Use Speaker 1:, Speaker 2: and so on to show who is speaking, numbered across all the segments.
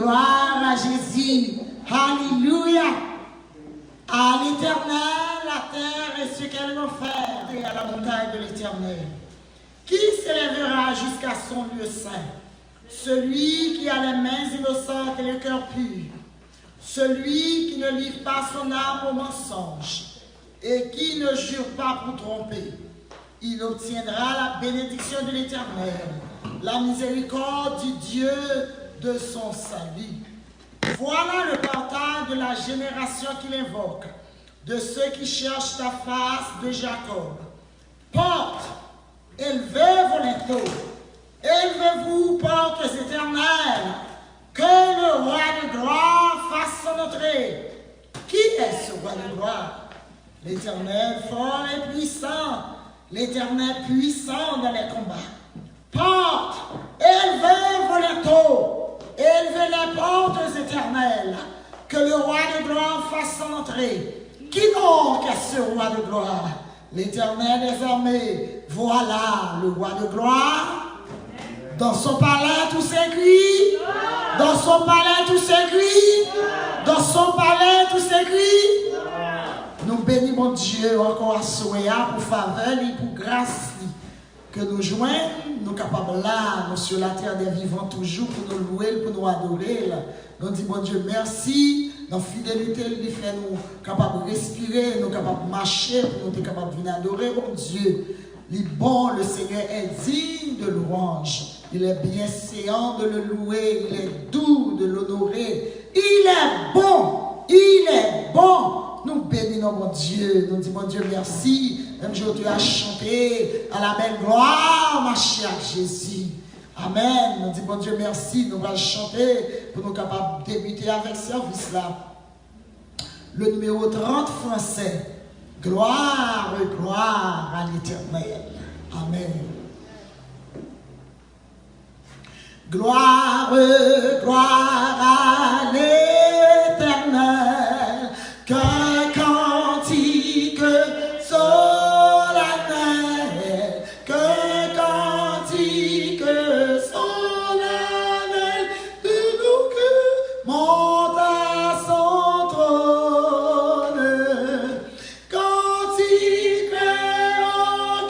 Speaker 1: Gloire à Jésus. Alléluia. À l'Éternel, la terre et ce qu'elle m'a fait, et à la montagne de l'Éternel. Qui s'élèvera jusqu'à son lieu saint? Celui qui a les mains innocentes et le cœur pur. Celui qui ne livre pas son âme au mensonge et qui ne jure pas pour tromper. Il obtiendra la bénédiction de l'Éternel, la miséricorde du Dieu de son salut. Voilà le portail de la génération qu'il invoque, de ceux qui cherchent ta face de Jacob. Porte, élevez vos linteaux, élevez-vous, portes éternelles, que le roi de gloire fasse son entrée. Qui est ce roi de gloire? L'Éternel fort et puissant, l'Éternel puissant dans les combats. Porte, élevez vos linteaux, élevez les portes éternelles, que le roi de gloire fasse son entrée. Qui donc est ce roi de gloire? L'Éternel des armées, voilà le roi de gloire. Dans son palais tout s'écrit, dans son palais tout s'écrit, dans son palais tout s'écrit. Nous bénissons Dieu encore à Soya pour faveur et pour grâce que nous joignons, nous capables là, nous sur la terre des vivants toujours pour nous louer, pour nous adorer. Nous disons bon Dieu merci, dans fidélité, il fait nous capables de respirer, nous capables de marcher, pour nous être capables de venir adorer mon Dieu. Il est bon, le Seigneur est digne de louange. Il est bien séant de le louer, il est doux de l'honorer. Il est bon, il est bon. Nous bénissons mon Dieu, nous disons mon Dieu merci. Même jour tu as chanté à la belle gloire, ma chère Jésus. Amen. Nous disons mon Dieu merci, nous allons chanter pour nous capables de débuter avec ce service là. Le numéro 30 français. Gloire, gloire à l'Éternel. Amen. Gloire, gloire à l'Éternel, qu'un cantique solennel, qu'un cantique solennel, de nous que monte à son trône, cantique en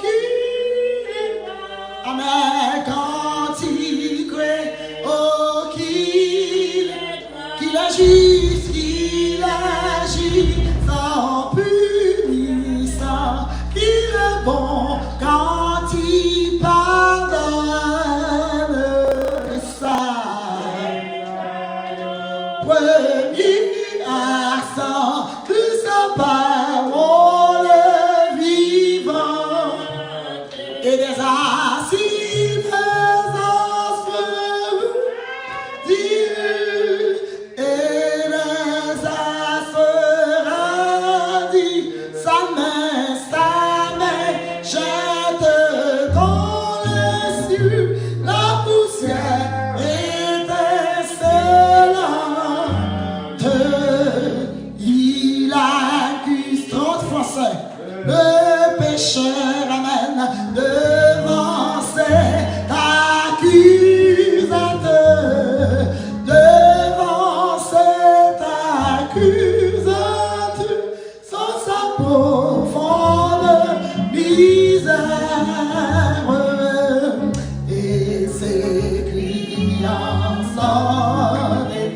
Speaker 1: qui, amen, cantique oh qu'il agit sans punissant, qu'il est bon quand il pardonne ça. Premier accent de sa parole vivante et des assises Dieu et les astres dit sa main jette dans les cieux la poussière étincelante. Il accuse 30 français le pécheur, amen, devant cet accusateur, devant cet accusateur, sans sa profonde misère, et ses cris ensonnés,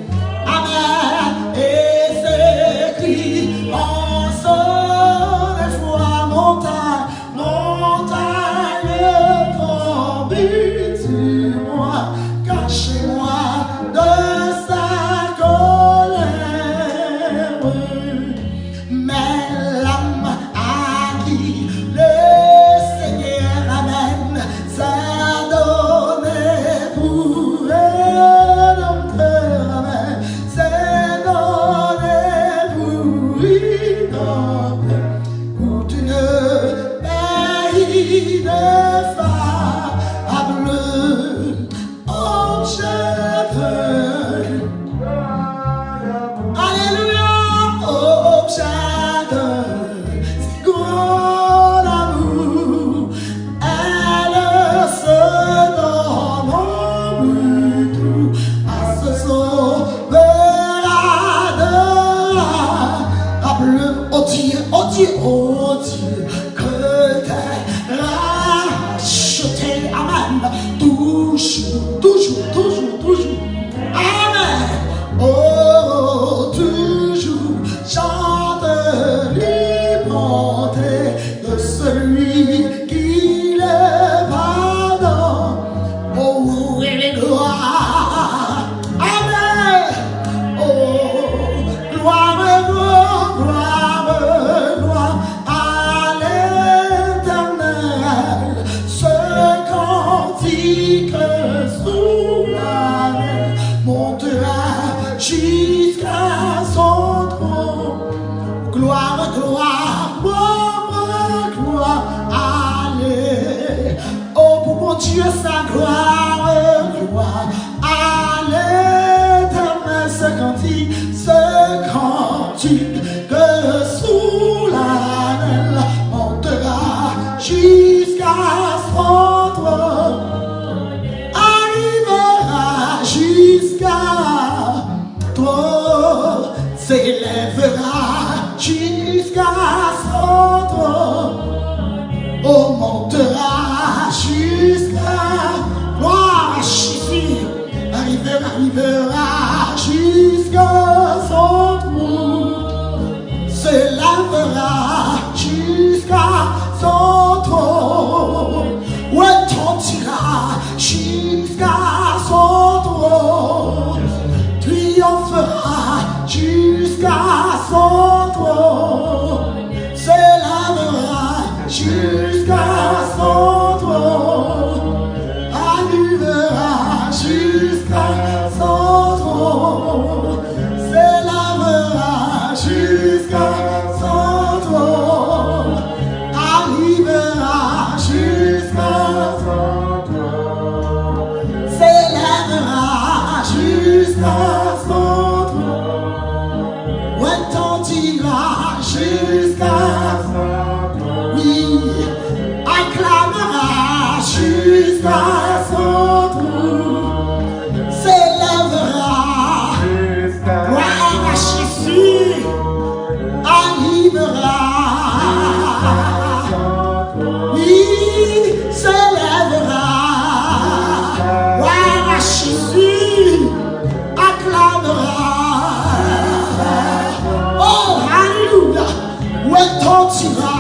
Speaker 1: amen, et ses cris ensonnés, foi montagne, tombe sur moi, cachez-moi de sa colère. Mais l'âme à qui le Seigneur amène s'est donné pour elle. jusqu'à toi, s'élèvera jusqu'à son trône, oh, montera jusqu'à gloire à Jésus, arrivera jusqu'à son trône, s'élèvera jusqu'à son trône, retentira jusqu'à son trône, triomphera jusqu'à son trône, s'élèvera jusqu'à son trône, arrivera jusqu'à son trône, s'élèvera jusqu'à son trône, arrivera jusqu'à son trône, s'élèvera jusqu'à son trône, retentira jusqu'à son trône, oui, acclamera jusqu'à son trône, s'élèvera, gloire à Jésus, arrivera, oui, s'élèvera, gloire à Jésus, acclamera, oh, alléluia, retentira,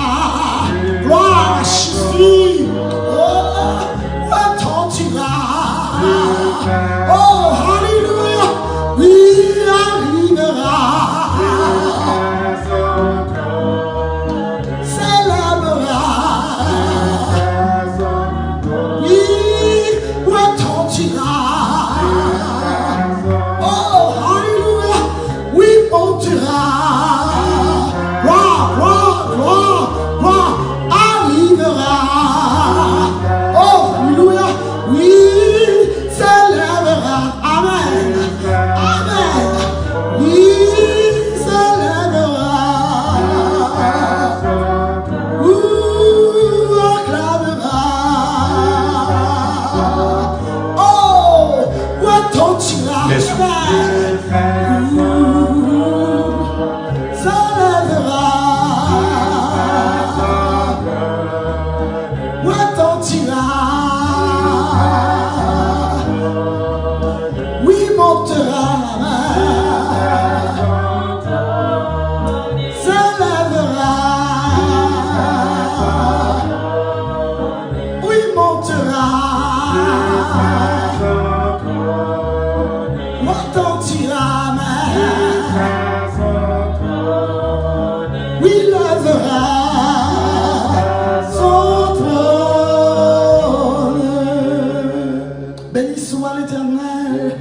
Speaker 1: gloire à Jésus, oh, retentira, oh, alléluia, oui, arrivera, s'élèvera, oui, retentira, oh, alléluia, oui, montera, gloire, gloire, gloire, gloire, arrivera, oh, alléluia, oui, s'élèvera, amen, amen, oui, s'élèvera, acclamera, oh, retentira, s'élèvera, retentira, oui, montera, s'élèvera, oui, montera, retentira, oui, lèvera son trône. Béni soit l'Éternel,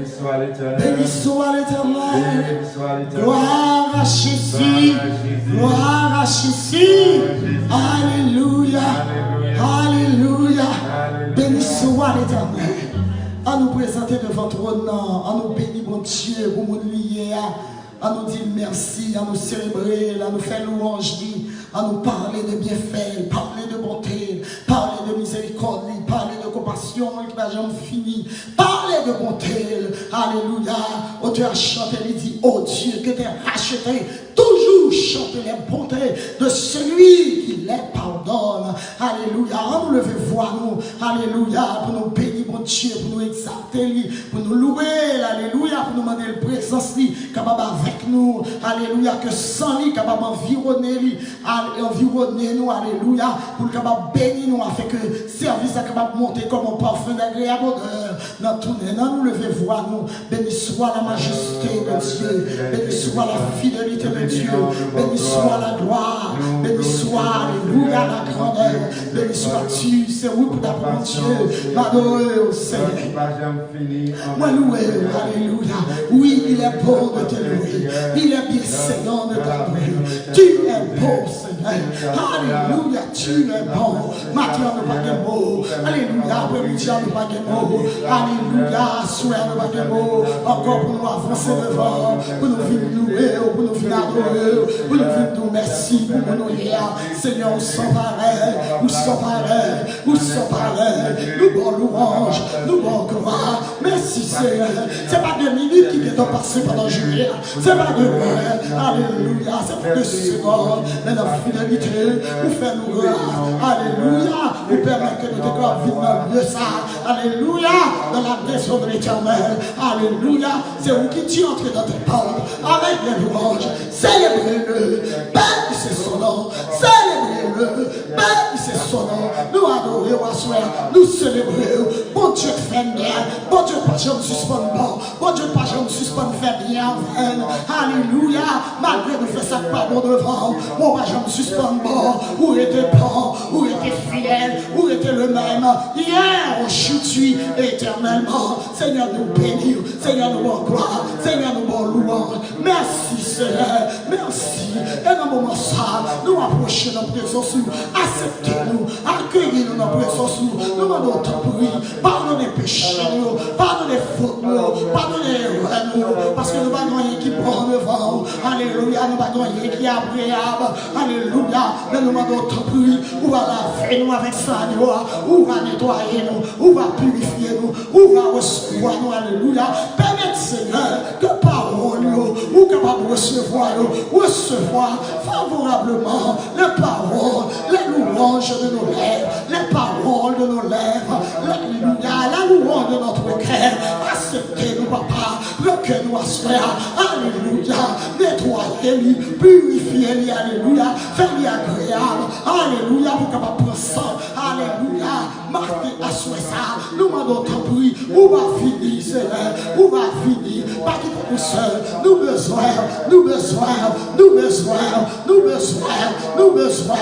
Speaker 1: béni soit l'Éternel, gloire à Jésus, gloire à Jésus, alléluia, alléluia, béni soit l'Éternel. À nous présenter devant ton nom, à nous bénir, mon Dieu, pour nous lier, à nous dire merci, à nous célébrer, à nous faire louange, à nous parler de bienfaits, parler de bonté, parler de miséricorde, parler de compassion qui n'a jamais fini, parler de bonté, alléluia. Oh, tu as chanté, il dit, oh Dieu, que tu as racheté, toujours chanter les bontés de celui qui les pardonne, alléluia. On nous lever voir nous, alléluia, pour nous bénir, mon Dieu, pour nous exalter, pour nous louer, alléluia, pour nous demander le présence, capable avec nous, alléluia, que sans lui, capable environner nous, alléluia, pour capable bénir nous, afin que le service soit capable de monter comme un parfum d'agréable odeur, dans tout nous lever voir nous, béni soit la majesté de Dieu, béni soit la fidélité de Dieu, béni soit la gloire, béni soit, alléluia, la grandeur, béni sois-tu, c'est oui pour ta mon Dieu, m'adorer au Seigneur. Moi loué, alléluia, oui, il est beau de te louer, il est bien Seigneur de te louer, tu es beau Seigneur, alléluia, tu es bon, maintenant nous pas de mots, alléluia, après-midi nous pas de mots, alléluia, soir nous pas de mots, encore pour nous avancer devant, pour nous venir louer, pour nous venir adorer, pour nous venir nous merci, pour nous dire, Seigneur, nous sommes pareils, nous sommes pareils, nous sommes pareils, nous bon louange, nous bon gloire, merci Seigneur, c'est pas 2 minutes, passer pendant juillet. C'est pas de vrai. Alléluia. C'est pour le Seigneur. Mais la fidélité, vous faites nous grâce. Alléluia. Vous permettez de découvrir vivre mieux ça. Alléluia. Dans la maison de l'Éternel. Alléluia. C'est vous qui tu entres dans tes portes avec les louanges. Célébrez-le. Bénissez son nom. Célébrez-le. Bénissez son nom. Nous adorons à soi. Nous célébrons. Bon Dieu fait bien. Bon Dieu pas jamais suspendre bon. Bon Dieu pas jamais suspendre fait bien. Alléluia. Malgré nous faire ça pas bon devant. Bon pas jamais suspendre bon. Où était bon. Où était fidèle. Où était le même. Hier aujourd'hui éternellement. Seigneur nous bénir. Seigneur nous bon gloire. Seigneur nous bon louange. Merci Seigneur. Merci. Et dans le moment ça, nous approchons notre présence. Acceptez-nous. Accueillez-nous dans notre présence. Nous demandons ton prix. Pardonnez péchés. Pardonnez fautes. Pardonnez erreurs. Parce que nous n'avons rien qui prend devant. Alléluia. Nous n'avons rien qui est agréable. Alléluia. Mais nous demandons ton prix. Où va laver nous avec ça. Où va nettoyer nous. Où va purifier nous. Où va recevoir nous. Alléluia. Permettez Seigneur que parole ou capable de recevoir favorablement les paroles, les louanges de nos lèvres, les paroles de nos lèvres, la louange de notre cœur. Acceptez-nous, papa, recueille-nous à soi. Alléluia. Nettoyez-lui, purifiez-lui, alléluia. Faites-lui agréable, alléluia. Vous capable de prendre ça, alléluia. Marquez à soi ça. Nous demandons ton prix. Où va finir, Seigneur? Où va finir? Pas quitter nous seuls. Nous besoin, nous besoin, nous besoin, nous besoin, nous besoin,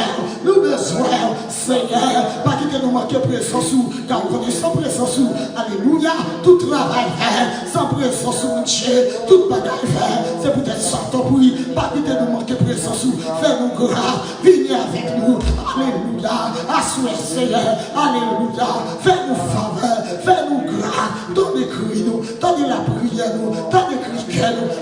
Speaker 1: nous besoin, Seigneur. Pas quitter nous manquer présence ou car vous connaissez sans présence ou alléluia. Tout travail fait, sans présence ou Dieu, toute bagaille fait. C'est peut-être ça ton prix. Pas quitter nous manquer présence ou fais-nous grâce. Venez avec nous, alléluia. Assois Seigneur, alléluia. Fais-nous faveur, fais-nous grâce. Donnez-nous, donnez la prière nous, donnez-nous,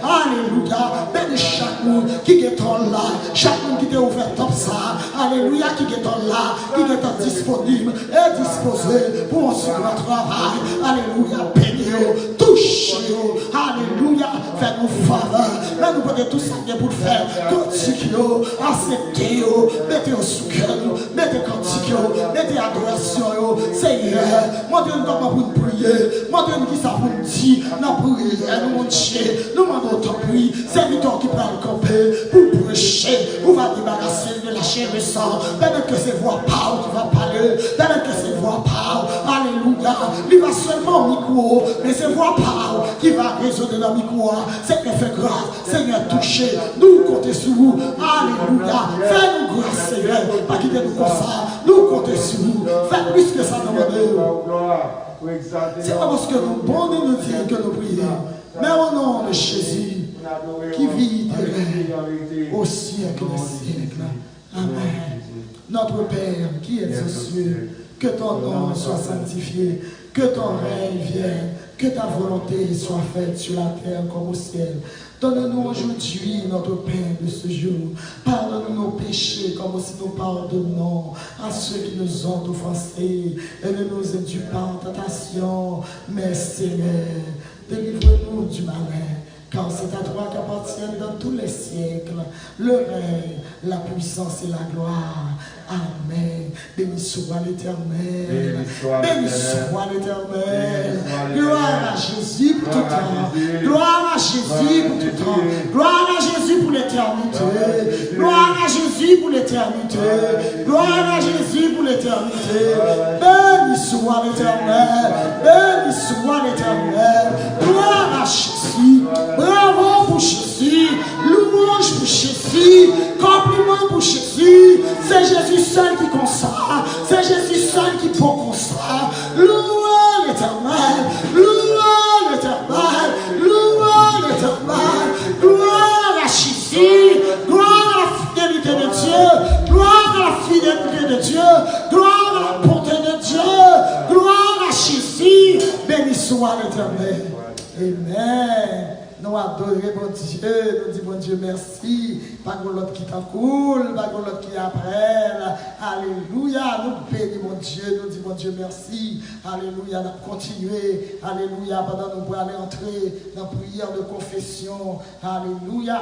Speaker 1: alléluia. Bénis chaque monde qui est là, chaque monde qui est ouvert comme ça, alléluia, qui est là, qui est disponible et disposé pour un second travail, alléluia. Bénis-nous, touchez-nous, alléluia. Fais-nous faveur, mais nous pouvons tout ça pour le faire. Continuez, acceptez-nous, mettez-nous sous cœur, mettez cantique, mettez adoration, Seigneur. Montrez-nous comment vous prier, montrez-nous qui ça vous dit, nous prions, nous Dieu, nous demandons ton prix, serviteur qui prend le camper, pour prêcher, pour va débarrasser de la chair et sang, pendant que ces voix parlent, qui va parler, pendant que ces voix parlent, alléluia, il va seulement au micro, mais ces voix parlent, qui va résonner dans le micro, c'est que fait grâce, Seigneur, touchez, nous comptez sur vous, alléluia, fais-nous grâce, Seigneur, pas quitter nous comme ça, nous comptez sur vous, faites plus que ça dans le c'est pas parce que nous bon de nous dire que nous prions, mais au nom de Jésus qui vit au siècle des siècles. Amen. Notre Père qui es aux cieux, que ton nom soit sanctifié, que ton règne vienne, que ta volonté soit faite sur la terre comme au ciel. Donne-nous aujourd'hui notre pain de ce jour. Pardonne-nous nos péchés comme aussi nous pardonnons à ceux qui nous ont offensés. Et ne nous induis pas en tentation, mais Seigneur, délivre-nous du malin. Car c'est à toi qu'appartiennent dans tous les siècles le règne, la puissance et la gloire. Amen. Béni soit l'Éternel. Béni soit l'Éternel. Gloire à Jésus pour tout temps. Gloire à Jésus pour tout temps. Gloire à Jésus pour l'éternité. Gloire à Jésus pour l'éternité. Gloire à Jésus pour l'éternité. Béni soit l'Éternel. Béni soit l'Éternel. Gloire à Jésus. Bravo pour Jésus. Louange pour Jésus. Compliment pour Jésus. C'est Jésus seul qui consacre. C'est Jésus seul qui peut consacrer. Louez l'Éternel. Louez l'Éternel. Louez l'Éternel. Gloire à Jésus. Gloire à la fidélité de Dieu. Gloire à la fidélité de Dieu. Gloire à la bonté de Dieu. Gloire à Jésus. Béni soit l'Éternel. Amen. nous adorer bon Dieu, nous disons bon Dieu merci, pas de l'autre qui t'en coule, pas de l'autre qui après, alléluia, nous bénissons mon Dieu, nous disons bon Dieu merci, alléluia, nous continuer, alléluia, pendant nous pour aller entrer dans la prière de confession, alléluia.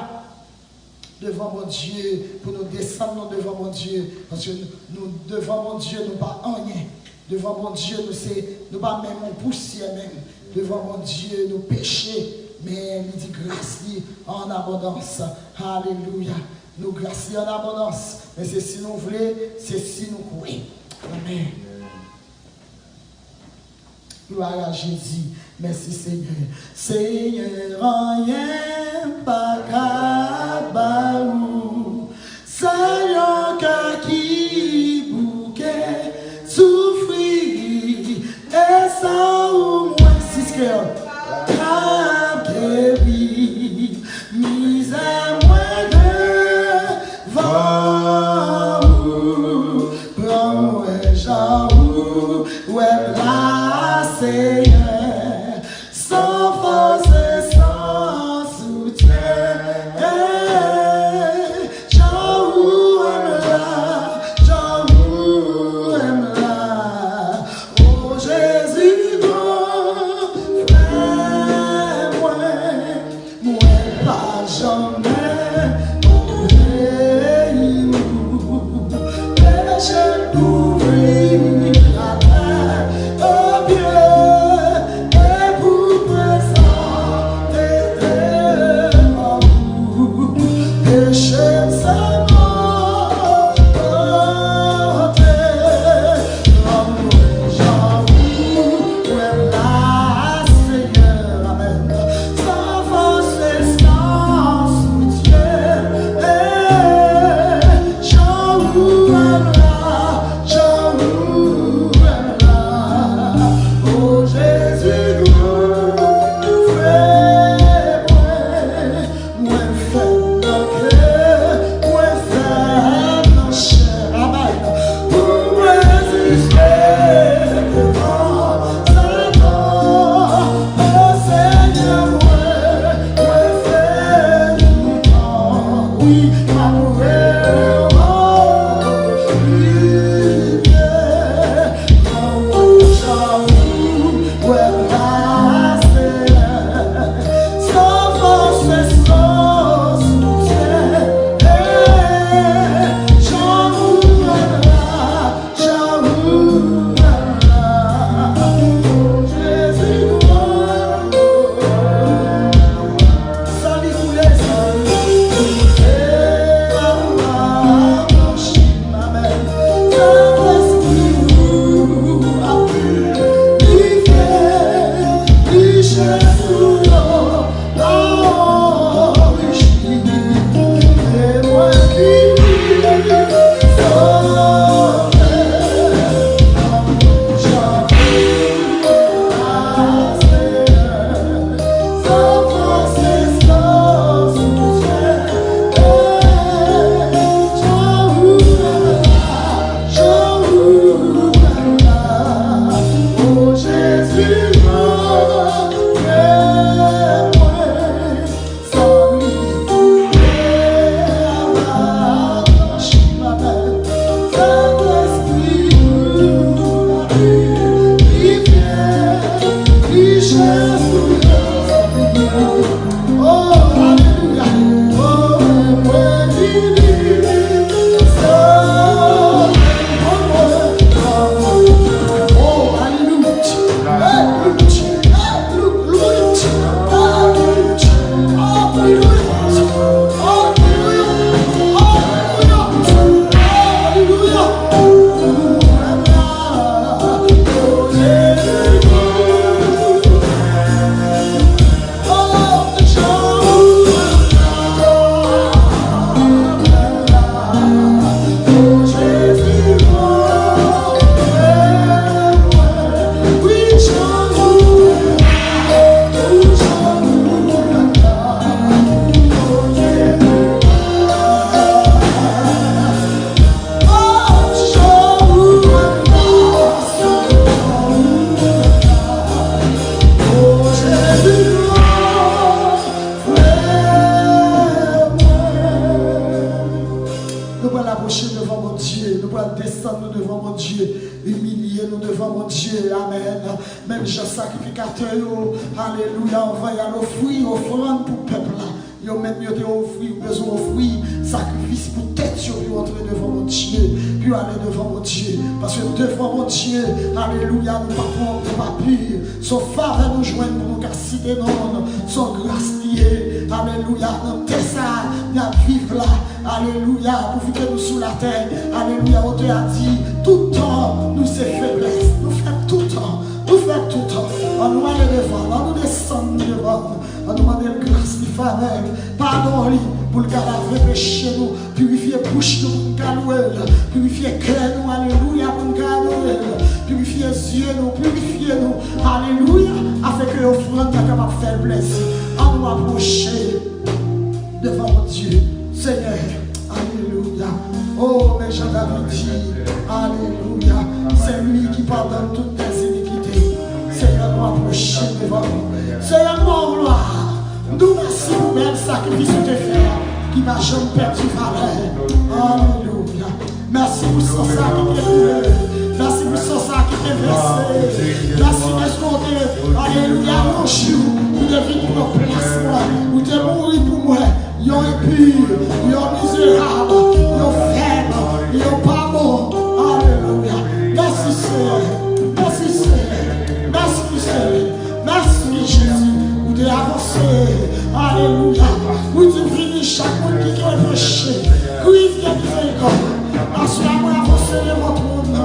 Speaker 1: Devant mon Dieu, pour nous descendre devant mon Dieu, parce que nous devant mon Dieu, nous pas rien. Devant mon Dieu, nous pas même en poussière même. Devant mon Dieu, nous péchés, mais il dit grâce en abondance. Alléluia. Nous grâce en abondance. Mais c'est si nous voulons, c'est si nous croyons. Amen. Gloire à Jésus. Merci Seigneur. Seigneur, rien pas cabarou. Seigneur, qui bouquet, souffrir, et ça ou moins si cœur. Guéri, mise à moins de vous. Prends-moi, j'avoue, ouais, là, Seigneur. Sans force et sans mon Dieu, amen. Même Jean sacrificateur, alléluia, envoya l'offrir, offrande pour le peuple là. Yo même yo te offrir, besoin d'offrir sacrifice pour tête pour entrer devant mon Dieu, puis aller devant mon Dieu. Parce que devant mon Dieu, alléluia, nous ne pas pur. Son faveur nous joindre pour nous citer non, son grâce liée, alléluia, dans ça, nous vivre là, alléluia, pour vivre nous sous la terre, alléluia, on te a dit, tout temps, nous c'est faiblesse, nous faisons tout temps. Nous faisons tout le temps. On nous aller devant, on nous descend devant. On nous demande grâce, faveur, pardon pour le cadavre péché nous, purifier bouche nous pour nous calouer, purifier cœur nous, alléluia pour nous calouer, purifier yeux nous, purifier nous, alléluia, afin que l'offrande soit capable de faire plaisir. On nous approcher devant mon Dieu, Seigneur, alléluia. Oh, mais Jean-David dit, alléluia, c'est lui qui pardonne toutes tes iniquités. Seigneur, nous approcher devant nous. Seigneur, mon gloire. Nous merci pour le sacrifice que tu fais, qui m'a jamais perdu valeur. Alléluia. Merci pour son sacrifice. Merci pour son sacrifice versé. Merci pour ce alléluia, mon jour, vous devez venir pour place, vous devez mourir pour moi. Ils ont impur, ils ont misérable, ils ont faible, ils ont pas bon. Alléluia. Merci Seigneur. Merci Seigneur. Merci Seigneur. Merci Jésus. Vous devez avancer. Alléluia. Vous devez finir chaque monde qui est péché. Christ qui est miséricorde. Assurez-moi avancer de votre monde.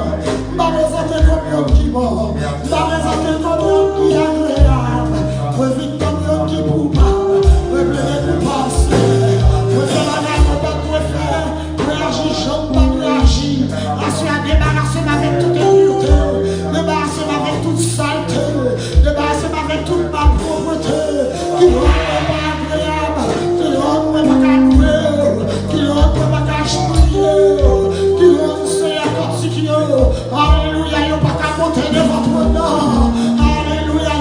Speaker 1: Je vais présenter comme un qui mort. Je vais présenter comme un qui est agréable. Je vais vite comme un qui est coupable. Je vais plaider pour passer. Je vais faire la main pour faire. Je vais agir, je ne vais pas agir. Assurez-moi débarrasser avec toute impureté. Débarrasser avec toute saleté. Débarrasser avec toute ma pauvreté. Qui ne est pas agréable. Qui ne est pas agréable. Qui ne est pas agréable. Qui c'est la continuer. Alléluia, il n'y a pas qu'à monter devant votre nom. Alléluia,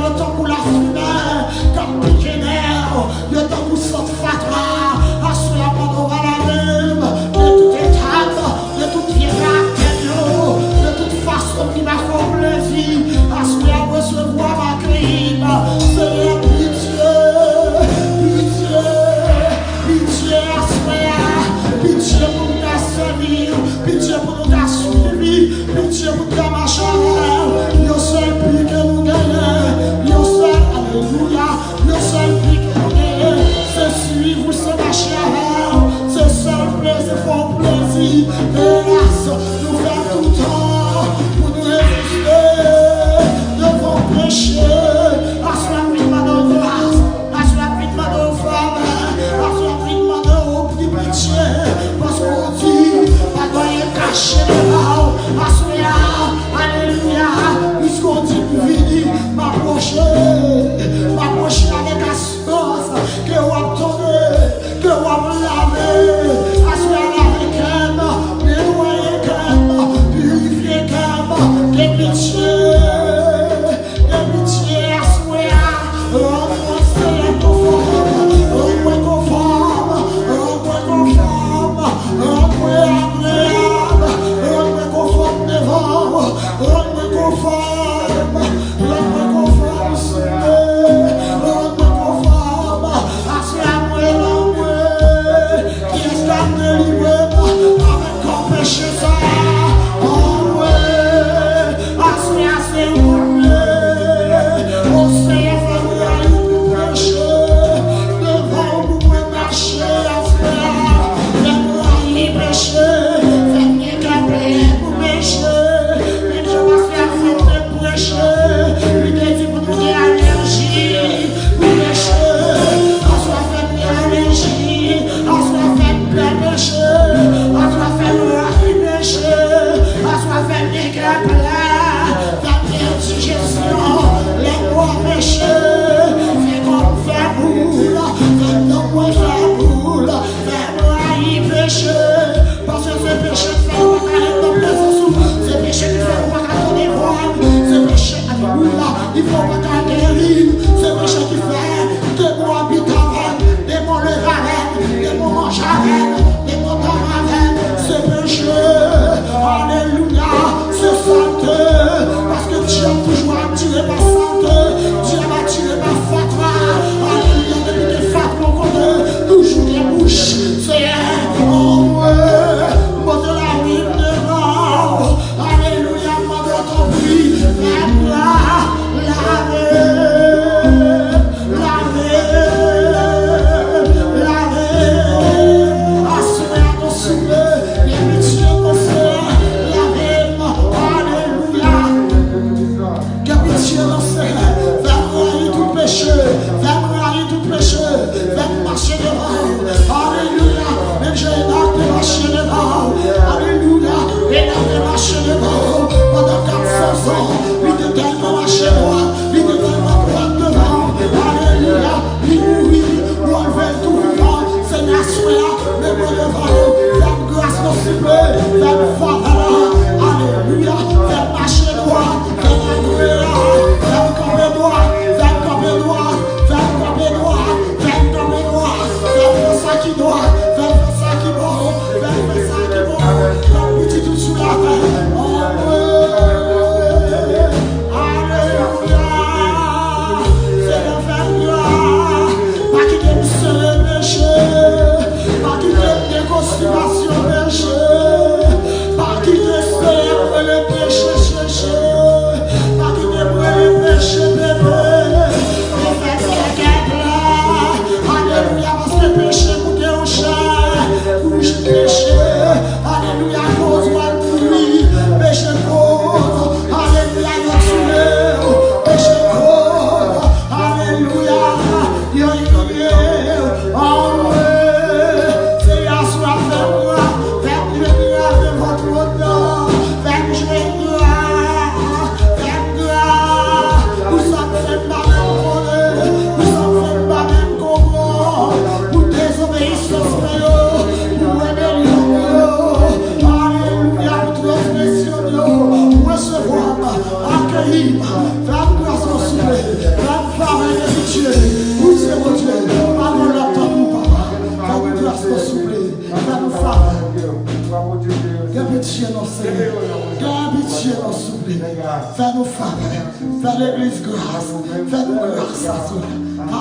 Speaker 1: Fais-nous faveur, fais l'église grâce, fais-nous grâce à toi.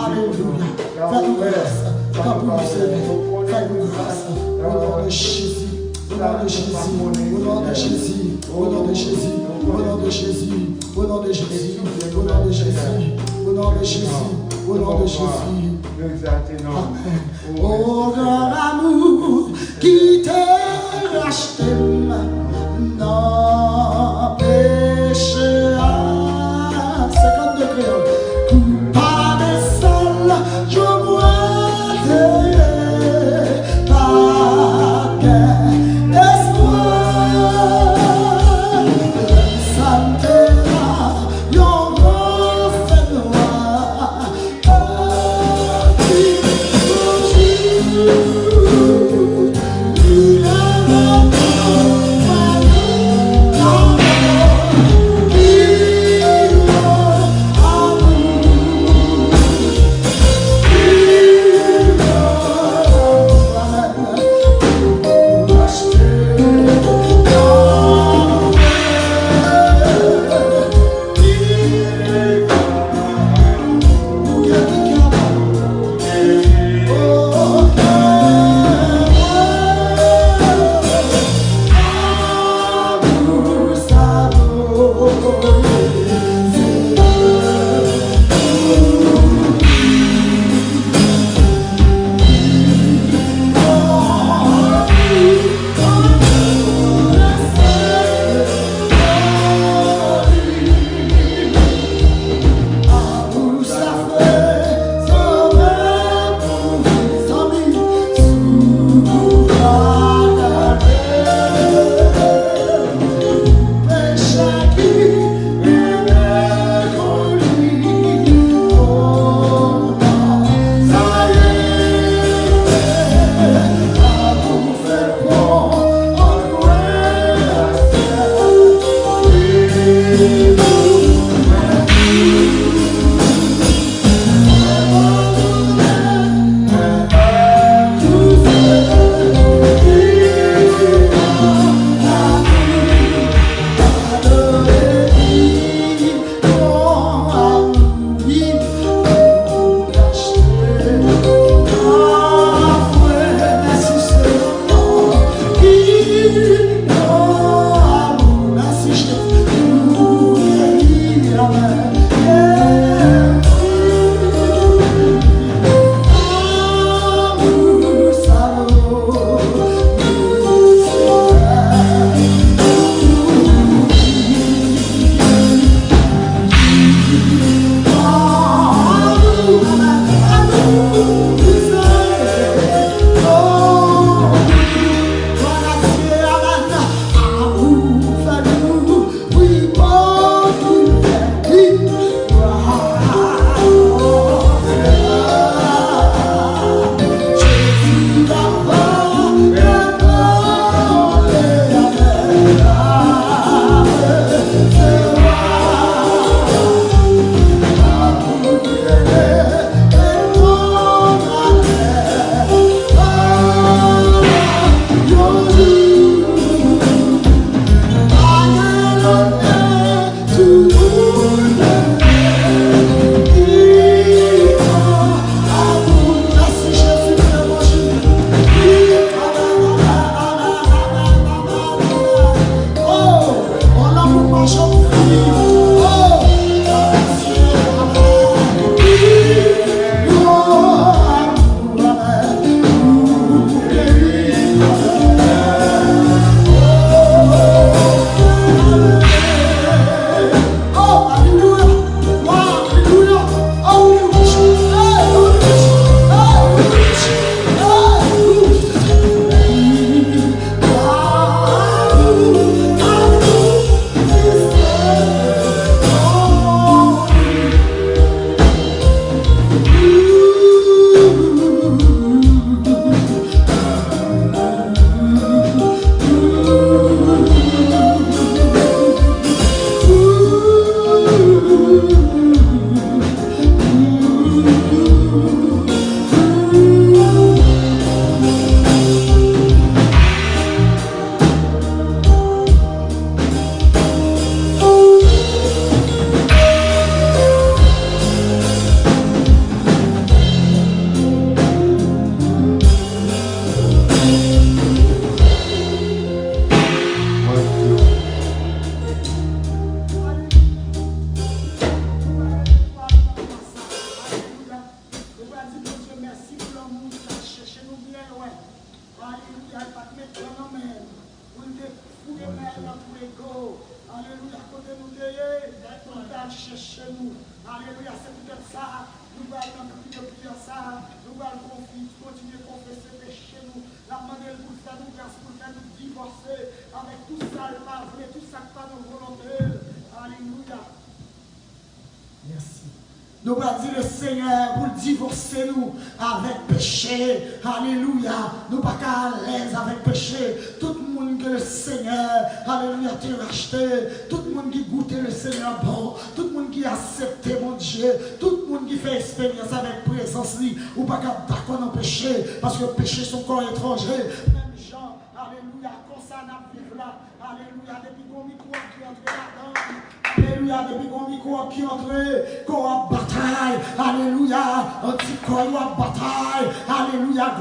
Speaker 1: Alléluia, fais-nous grâce, fais-nous grâce, au nom de Jésus, au nom de Jésus, au nom de Jésus, au nom de Jésus, au nom de Jésus, au nom de Jésus, au nom de Jésus, au nom de Jésus, au nom de Jésus. Amen. Oh grand amour qui t'a racheté, non péché. 50 degrés. Coupable et seul, je mourrai. Pas d'espoir. Santé là, yon refait noir. Oh, qui
Speaker 2: monde qui a cherché nous bien loin. Alléluia, pas de mettre dans nos mains. Pour nous fouiller maintenant pour l'ego. Alléluia, côté nous derrière, pour nous chercher nous. Alléluia, c'est peut-être ça. Nous allons prier ça. Nous allons continuer à confesser péché nous. La manière pour faire nous grâce, pour faire nous divorcer avec tout ça, le pas vrai, tout ça qui pas nos volontés. Alléluia.
Speaker 1: Merci. Nous allons dire le Seigneur pour divorcer nous avec péché. Alléluia. Nous pas qu'à l'aise avec péché. Tout le monde que le Seigneur, alléluia, t'a racheté. Tout le monde qui goûte le Seigneur bon. Tout le monde qui accepte mon Dieu. Tout le monde qui fait expérience avec présence. Ou pas qu'à d'accord dans le péché. Parce que le péché son corps étranger. Même Jean, alléluia, comme ça n'a vivre là. Alléluia, depuis qu'on micro qui entre là-dedans. Alléluia, depuis qu'on micro qui entre, qu'on a bataille. Alléluia, anticorps a bataille. Alléluia,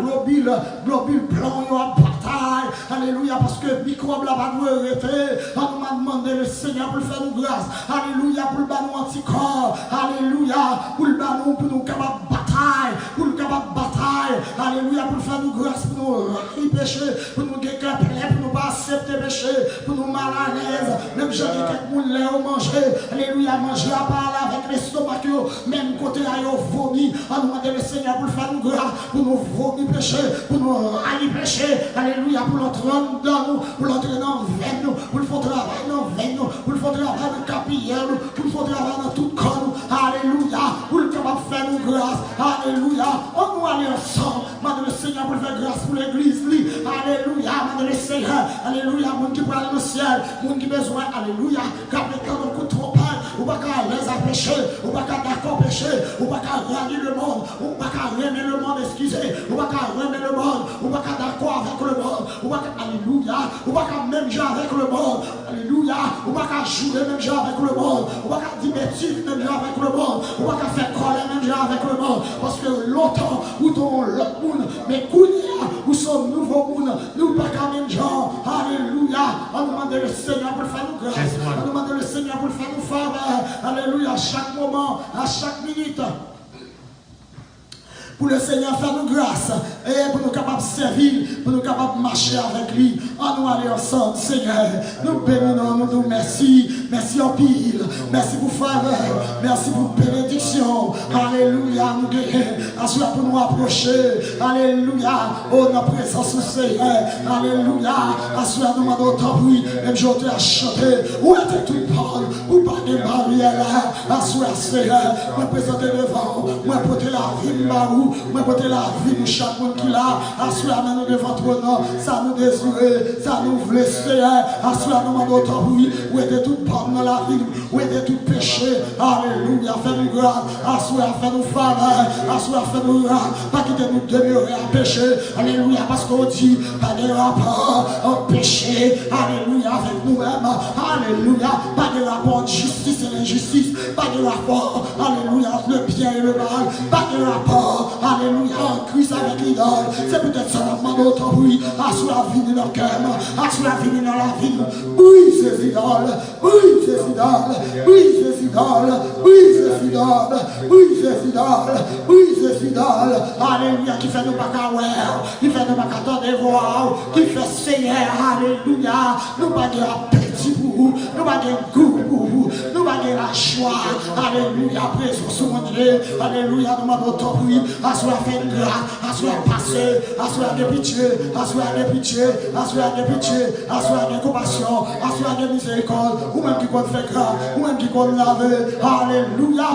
Speaker 1: globule blanc a bataille. Alléluia, parce que microbe là va nous arrêter. On m'a demandé le Seigneur pour faire nous grâce. Alléluia, pour le banon anticorps. Alléluia, pour le banon pour nous capables bataille. Pour le capable bataille. Alléluia, pour faire nous grâce, pour nous péché, pour nous guérir plein, pour nous pas accepter péché, pour nous mal à l'aise. Même je dis que nous l'avons mangé. Alléluia, manger à parler avec l'estomac, même côté à vomi. On demande le Seigneur pour faire nous grâce, pour nous vomir péché, pour nous aller péché. Alléluia, pour l'entrer dans nous, pour l'entrer dans veine nous, pour le faire travailler dans veine nous, pour le faire travailler dans capillère nous, pour le faire travailler dans tout corps nous. Alléluia, pour le capable faire nous grâce. Alléluia, on nous aller ensemble. Demande le Seigneur pour faire grâce pour l'église. Alléluia, demande le Seigneur. Alléluia, monde qui parle dans le ciel, monde qui besoin. Alléluia, car le temps de coup trop pas. Ou pas qu'à l'aise à pécher, ou pas qu'à d'accord pécher, ou pas qu'à rallier le monde, ou pas qu'à remettre le monde, excusez, ou pas qu'à remettre le monde, ou pas qu'à d'accord avec le monde, ou pas qu'à, alléluia, ou pas qu'à même jouer avec le monde, alléluia, ou pas qu'à jouer même jouer avec le monde, ou pas qu'à dire bêtises même jouer avec le monde, ou pas qu'à faire colère même jouer avec le monde, parce que longtemps, ou ton l'autre monde, mais Kounia, ou son nouveau monde, nous pas qu'à même genre, alléluia, on demande le Seigneur pour faire nous grâce, on demande le Seigneur pour faire nous faveur. Alléluia, à chaque moment, à chaque minute. Pour le Seigneur faire nous grâce et pour nous capables de servir, pour nous capables de marcher avec lui. En nous aller ensemble, Seigneur. Nous bénissons, nous disons merci. Merci en pile. Merci pour faveur. Merci pour bénédiction. Alléluia, nous guérir. Pour nous approcher. Alléluia. Oh, notre présence au Seigneur. Alléluia. Assois nous demandons autant oui. Même je t'ai chanté. Où était tout le monde? Où pas de barrière là? Assois, Seigneur. Moi présenter devant. Moi porter la vie, Marou. Moi porter la vie de chaque monde qui l'a. Assois nous devant ton nom. Ça nous désire. Ça nous voulait, Seigneur. Assois nous demandons autant oui. Où était tout le monde dans la vie? Où était tout péché? Alléluia. Fais-nous grâce. Assois, fais-nous faveur. Assois, fais-nous grâce. Pas quitter nous demeurer à péché. Alléluia. Parce qu'on dit pas de rapport au péché. Alléluia. Avec nous-mêmes. Alléluia. Pas de rapport de justice et l'injustice. Pas de rapport. Alléluia. Entre le bien et le mal. Pas de rapport. Alléluia. En Christ avec l'idole. C'est peut-être ça la demande autant oui. Assois la vie de nos cœurs. Assois la vie de la vie. Oui, ces idoles. Oui, ces idoles. Oui, ces idoles. Oui, ces idoles. Oui, ces idoles. Oui, ces idoles. Alléluia. Qui fait nous pas qu'à voir. Qui fait nous pas qu'à attendre voir. Qui fait Seigneur. Alléluia. Nous pas de appétit pour vous. Nous pas de goût pour vous. Nous pas de la joie. Alléluia. Présence sur mon Dieu. Alléluia. Nous demandons ton bruit. Assois fait grâce. Assois passé. Assois de pitié. Assois de pitié. Assois de pitié. Assois de compassion. Assois de miséricorde. Ou même qui compte faire grâce. Ou même qui compte laver. Alléluia.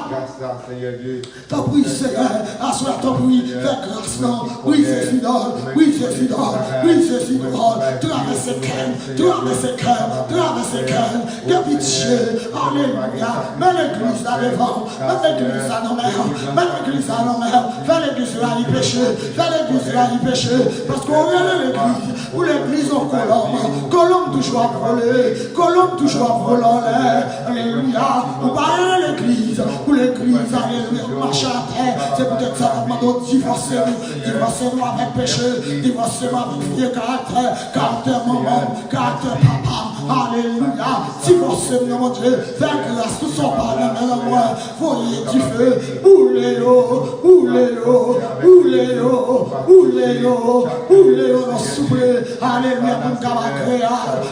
Speaker 1: Ton bruit, Seigneur. Assois ton bruit. Fais grâce, non. Oui, c'est idole. Oui, c'est idole. Oui, c'est idole. Traverse ses cœurs. Traverse ses cœurs. Traverse ses cœurs. De pitié. Alléluia. Mets l'église là devant. Mets l'église à nos mères. Mets l'église à nos mères. Fais l'église là y pécher. Fais l'église là y pécher. Parce qu'on regarde l'église. Pour l'église en colombe. Colombe toujours à voler. Colombe toujours à voler en l'air. Alléluia. On parle de l'église. Pour l'église, alléluia. Marche à terre. C'est peut-être ça qu'on demande de divorcer nous. Divorcer nous avec péché. Divorcer nous avec vieux caractère. Caractère maman. Caractère papa. Alléluia. Divorcez-nous, mon Dieu. Fais grâce, tout son par la main à moi. Voyez du feu. Ouléo, ouléo, ouléo, ouléo, ouléo, non soufflé. Alléluia, mon camarade.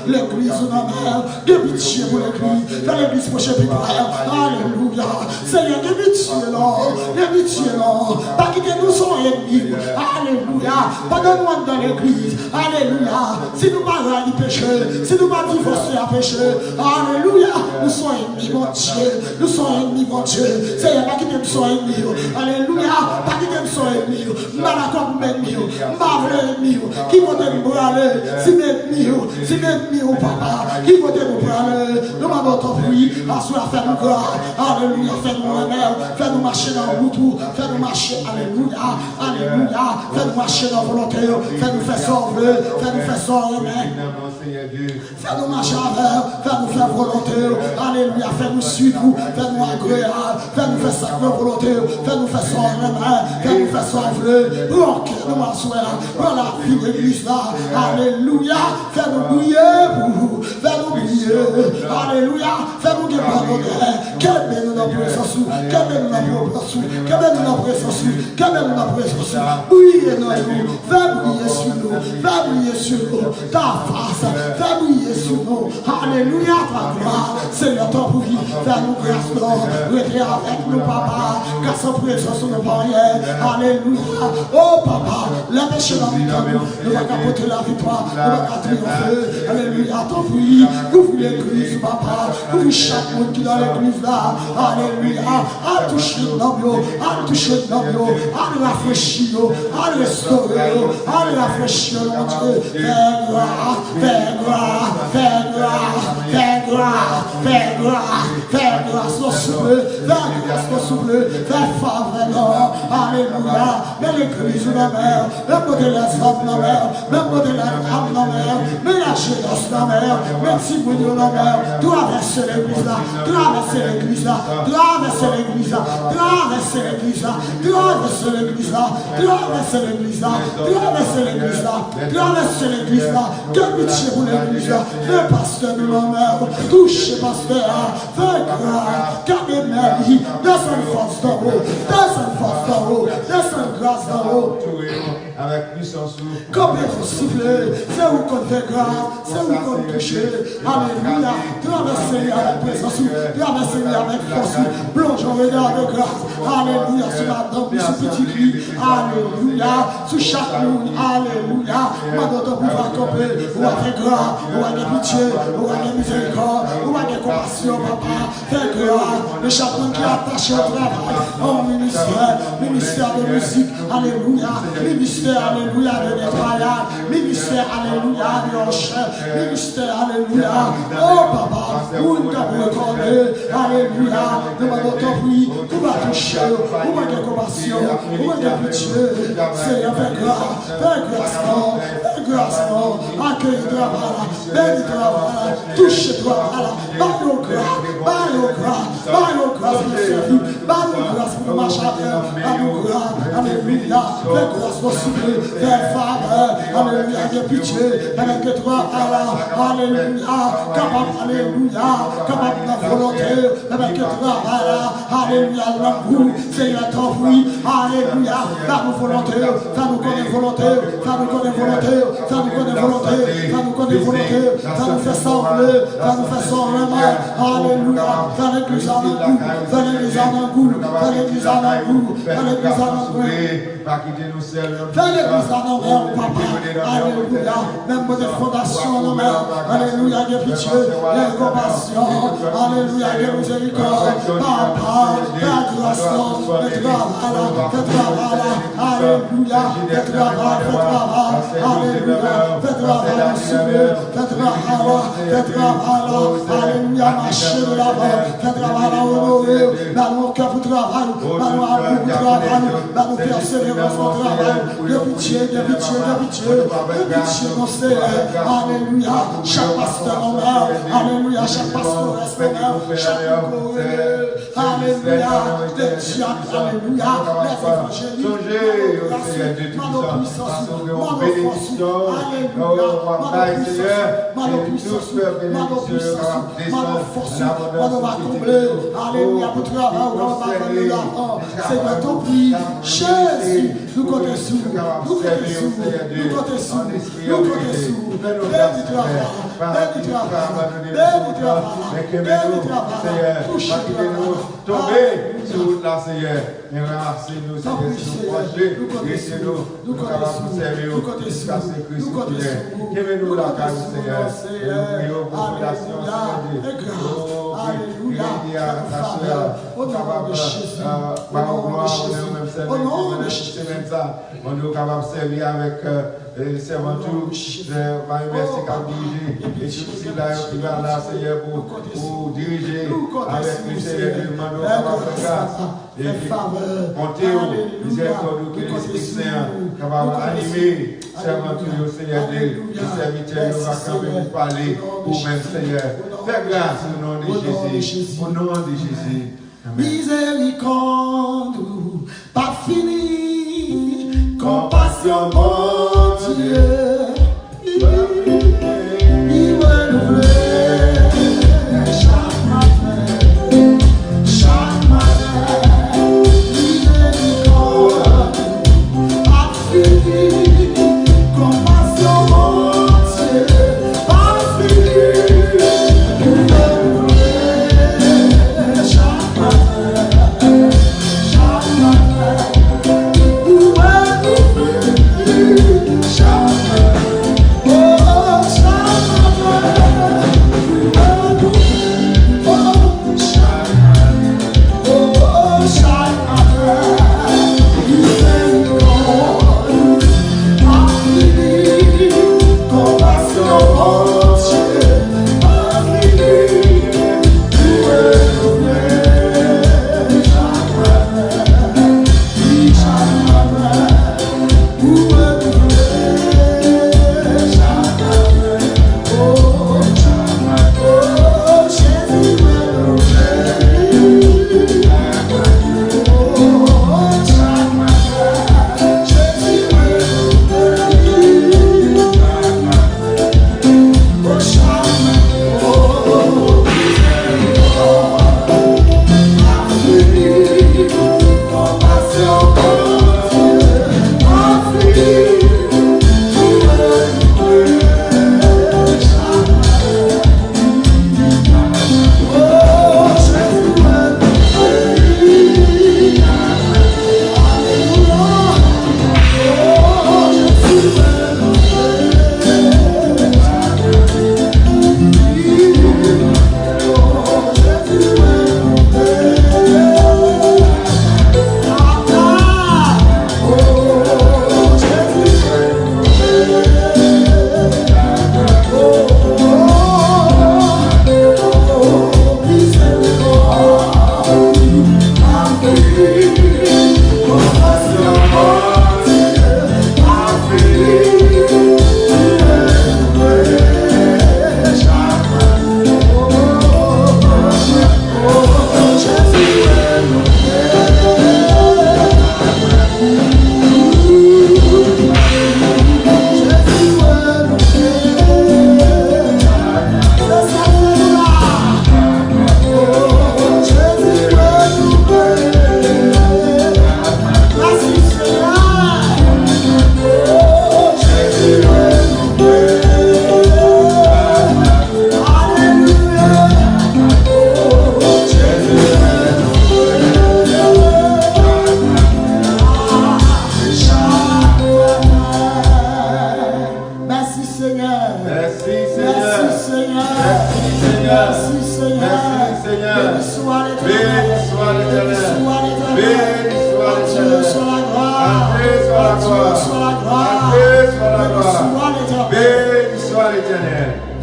Speaker 1: L'église dans la mer. De pitié pour l'église. Dans l'église pour chez Pierre. Alléluia. Seigneur, de pitié là. De pitié là. Pas quitter nous son ennemi. Alléluia. Pas de nous dans l'église. Alléluia. Si nous parlons du péché, si nous pas divorcer à péché, alléluia, nous sommes ennemis, mon Dieu, nous sommes ennemis, mon Dieu. Seigneur, pas quitter nous sommes ennemis. Alléluia. Pas quitter nous sommes ennemis. Malacom ennemi, marre ennemi, qui vont nous braler, si l'ennemi, papa, qui vont nous braler, nous m'avons offert, à soi, faire-nous gloire, alléluia, faire-nous honneur, faire-nous marcher dans le retour, faire-nous marcher, alléluia, alléluia, faire-nous marcher dans la volonté, faire-nous faire sauver, faire-nous faire sauver, faire-nous marcher avec, faire-nous faire volonté, alléluia, faire-nous suivre, faire-nous agréable, faire-nous faire sacrer volonté, faire-nous faire sauver, faire-nous faire sauver, pour que nous m'assoyons, pour la vie de l'église là, alléluia, faire-nous briller, faire-nous briller, alléluia, faire-nous des pardonneurs, quelle belle nous présence, quelle belle nous présence, quelle belle nous présence, quelle belle nous présence, briller dans nous, fais briller sur nous, fais briller sur nous, ta face, fais briller sur nous, alléluia, ta gloire, Seigneur, ton bruit, fais-nous grâce, Lord, restez avec nous, papa, car sans présence, nous ne pas rien, alléluia, oh papa, la péché dans nous, nous va capoter la victoire, nous va triompher, alléluia, ton bruit, ouvre l'église, papa, ouvre chaque monde qui est dans l'église là, alléluia, à toucher l'homme, à toucher l'homme, à rafraîchir, à restaurer, à rafraîchir, mon Dieu, fais gloire, fais gloire, fais gloire, fais gloire, fais gloire, fais grâce, non souffle, fais grâce, non souffle, fais faveur, alléluia, mais l'église dans la mer, même côté les hommes dans la mer, même côté les âmes dans la mer, mais la jeunesse dans la mer, même si vous dans la mer, traversez l'église là, traversez l'église là, traversez l'église là, traversez l'église là, traversez l'église là, traversez l'église là, traversez l'église là, traversez l'église là, que pitié pour l'église là, le pasteur de la mer, touchez pasteur, fais grâce, gardez Marie, descend force d'en haut, descend force d'en haut, descend grâce d'en haut.
Speaker 3: Avec puissance.
Speaker 1: Comme il faut siffler, c'est où qu'on fait grâce, c'est où qu'on touche. Alléluia. Traversez avec présence, traversez avec force, plongeons regard de grâce. Alléluia. Sur la dame, sur petit cri. Alléluia. Sur chaque monde. Alléluia. Maintenant, on pouvoir camper. On va faire grâce, on va faire pitié, on va faire miséricorde, on va faire compassion, papa. Fais grâce. Le chaque monde qui est attaché au travail, au ministère de musique. Alléluia. Ministère, alléluia, de nettoyage, ministère, alléluia, de recherche, ministère, alléluia, oh papa, où nous avons recordé, alléluia, nous avons compris, tout va toucher, où va de compassion, où va de pitié, Seigneur, fais grâce, non, accueille toi, voilà, bénis toi, voilà, touche toi, voilà, baille au grâce, pour le servir, baille au grâce pour le marcher avec, alléluia, fais grâce pour souffler, fais faveur, alléluia, de pitié, avec toi, alléluia, capable, alléluia, capable de la volonté, avec toi, alléluia, l'amour, Seigneur, ton fruit, alléluia, dans nos volontés, dans nos connaît volonté, dans nos connaît volonté, dans nous connaît volonté, dans nous connaît volonté, dans nous fait sembler, dans nous fait sembler, alléluia, dans l'église en un goût, dans l'église en un goût, dans l'église en un goût, dans l'église en un goût. Fais l'église en honneur, papa. Alléluia. Même pour des fondations en honneur. Alléluia, de pitié, de compassion. Alléluia, de miséricorde. Papa, fais grâce, fais travail. Alléluia, fais travail. Alléluia, fais travail. Alléluia, marcher de l'avant. Fais travail à honorer. Dans nos cœurs pour travail. Dans nos amours pour travail. Dans nos persévérances. grâce pour travail. De pitié, de pitié, de pitié. De pitié, mon Seigneur. Alléluia. Chaque pasteur en âme. Alléluia. Chaque pasteur reste en âme. Chaque courrier. Alléluia. Des diacres. Alléluia. Les évangélistes. Mano puissance. Mano force. Alléluia. Mano puissance. Mano puissance. Mano force. Mano va combler. Alléluia. Pour travail. Alléluia. Seigneur, ton prix. Jésus. Nous comptons sous. Nous comptons sous. Nous comptons sous. Nous comptons sous. Béni travail. Béni travail. Béni travail. Touche-nous.
Speaker 3: Tomber sur la Seigneur. Et remercie-nous, Seigneur, si nous proches. Laissez-nous. Nous capables de servir. Jusqu'à ce Christ qui est. Qu'aimez-nous la case, Seigneur. Nous prions pour la nation, Seigneur. Alléluia. Ta soeur. Capable par gloire, même servir. On est capable de servir avec servantou, Marie-Merci qui a dirigé, et tout ce qui va là, Seigneur, pour diriger avec le Seigneur, nous capable de grâce, et monter au miséricorde que l'Esprit Saint, capable d'animer servantou, Seigneur, des serviteurs, nous va quand même parler, ou même Seigneur. Fais grâce au nom de Jésus, au nom de Jésus.
Speaker 1: Miséricorde, pas fini, compassion, mon Dieu, il renouvelle chaque matin, miséricorde, pas fini, compassion, mon Dieu, pas fini, il renouvelle chaque matin,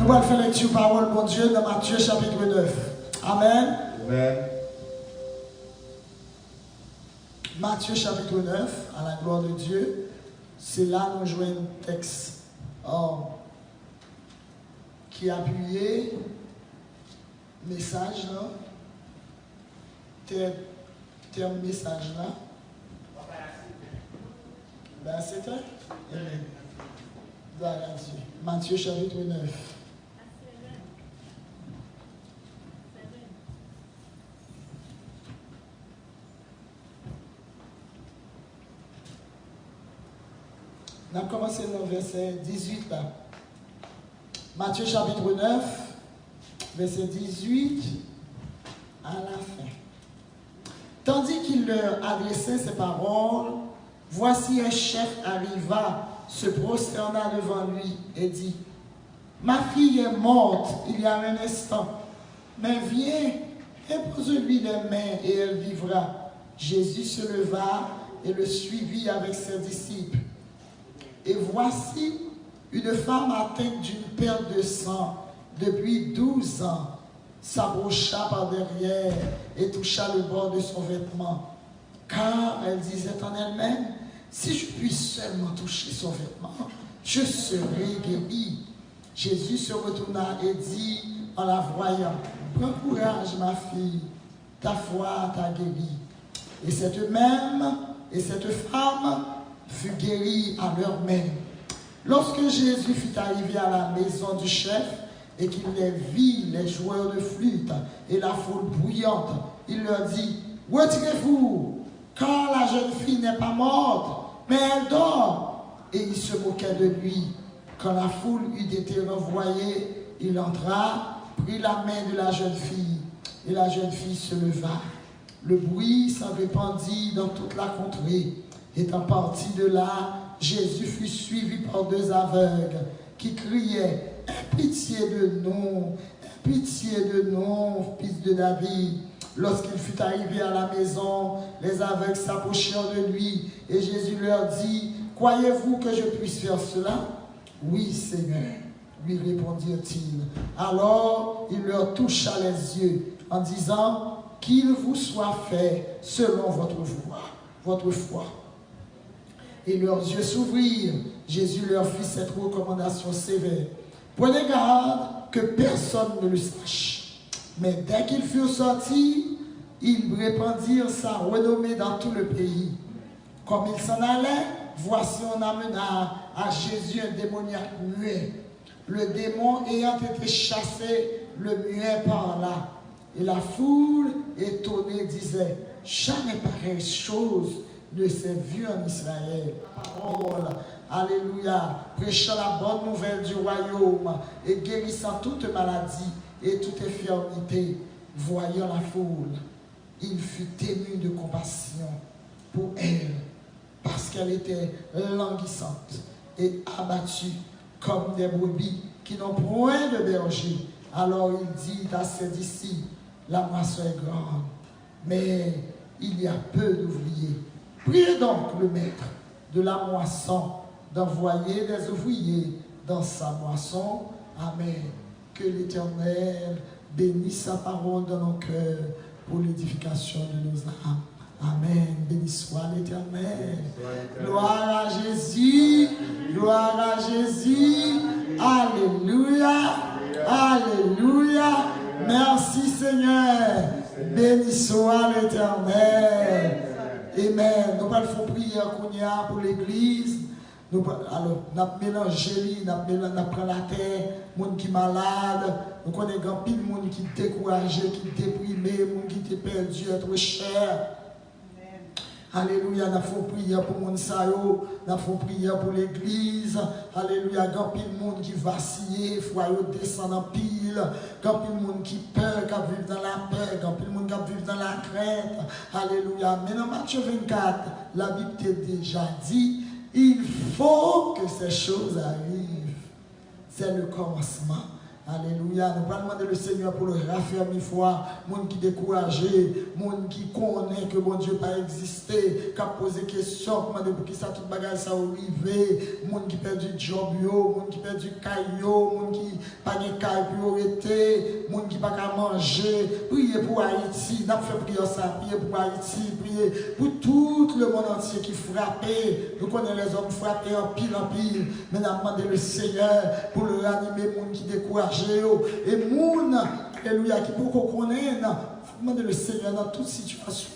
Speaker 1: Nous allons faire lecture parole pour Dieu dans Matthieu chapitre 9. Amen.
Speaker 3: Amen.
Speaker 2: Matthieu chapitre 9, à la gloire de Dieu. C'est là nous jouons un texte qui a appuyé message là. Terme message là. Ben c'était Matthieu chapitre 9. On a commencé le verset 18 là. Matthieu chapitre 9, verset 18 à la fin. Tandis qu'il leur adressait ces paroles, voici un chef arriva, se prosterna devant lui et dit, « Ma fille est morte il y a un instant, mais viens, impose-lui les mains et elle vivra. » Jésus se leva et le suivit avec ses disciples. Et voici une femme atteinte d'une perte de sang depuis 12 ans s'approcha par derrière et toucha le bord de son vêtement. Car elle disait en elle-même, si je puis seulement toucher son vêtement, je serai guérie. Jésus se retourna et dit en la voyant, prends courage ma fille, ta foi t'a guérie. Et cette femme fut guérie à l'heure même. Lorsque Jésus fut arrivé à la maison du chef et qu'il les vit, les joueurs de flûte et la foule bruyante, il leur dit, retirez-vous, car la jeune fille n'est pas morte, mais elle dort. Et il se moquait de lui. Quand la foule eut été renvoyée, il entra, prit la main de la jeune fille, et la jeune fille se leva. Le bruit s'en répandit dans toute la contrée. Étant parti de là, Jésus fut suivi par 2 aveugles qui criaient, « Aie pitié de nous, aie pitié de nous, fils de David. » Lorsqu'il fut arrivé à la maison, les aveugles s'approchèrent de lui et Jésus leur dit, « Croyez-vous que je puisse faire cela? » « Oui, Seigneur, lui répondirent-ils. Alors il leur toucha les yeux en disant, « Qu'il vous soit fait selon votre foi. » Et leurs yeux s'ouvrirent. Jésus leur fit cette recommandation sévère. « Prenez garde que personne ne le sache. » Mais dès qu'ils furent sortis, ils répandirent sa renommée dans tout le pays. Comme ils s'en allaient, voici on amena à Jésus un démoniaque muet. Le démon ayant été chassé, le muet par là. Et la foule, étonnée, disait, « Jamais pareille chose ne s'est vue en Israël. » Parole, alléluia, prêchant la bonne nouvelle du royaume et guérissant toute maladie et toute infirmité, voyant la foule, il fut ému de compassion pour elle, parce qu'elle était languissante et abattue comme des brebis qui n'ont point de berger. Alors il dit à ses disciples, la moisson est grande, mais il y a peu d'ouvriers. Priez donc le maître de la moisson d'envoyer des ouvriers dans sa moisson. Amen. Que l'Éternel bénisse sa parole dans nos cœurs pour l'édification de nos âmes. Amen. Béni soit l'Éternel. Gloire à Jésus. Gloire à Jésus. Alléluia. Alléluia. Merci Seigneur. Béni soit l'Éternel. Amen. Nous allons prier pour l'église. Alors, nous avons mélangé, nous avons pris la terre, les gens qui sont malades, nous connaissons pile de gens qui sont découragés, qui sont déprimés, les gens qui sont perdus, trop cher. Alléluia, nous avons prié pour les gens, nous avons prié pour l'église. Alléluia, il y a pile de gens qui vacillent, il faut descendre en pile. Il y a pile de gens qui peur, qui vivent dans la peur, il y a pile de gens qui vivent dans la crainte. Alléluia. Mais dans Matthieu 24, la Bible t'a déjà dit, il faut que ces choses arrivent. C'est le commencement Alléluia. Nous allons demander le Seigneur pour le raffermir foi. Monde qui découragé, monde qui connaît que bon Dieu pas existé, qui a posé question, pour qui ça tout bagage ça arrivé, monde qui perd du job yo, monde qui perd du caillou, monde qui pas de caille priorité, monde qui pas qu'à manger. Priez pour Haïti, n'a fait prier ça, priez pour Haïti, priez pour tout le monde entier qui frappé. Nous connaissons les hommes frappés en pile, mais nous avons demandé le Seigneur pour le ranimer, monde qui découragé. Et moun, alléluia, qui pour qu'on connaisse, demandez le Seigneur dans toute situation.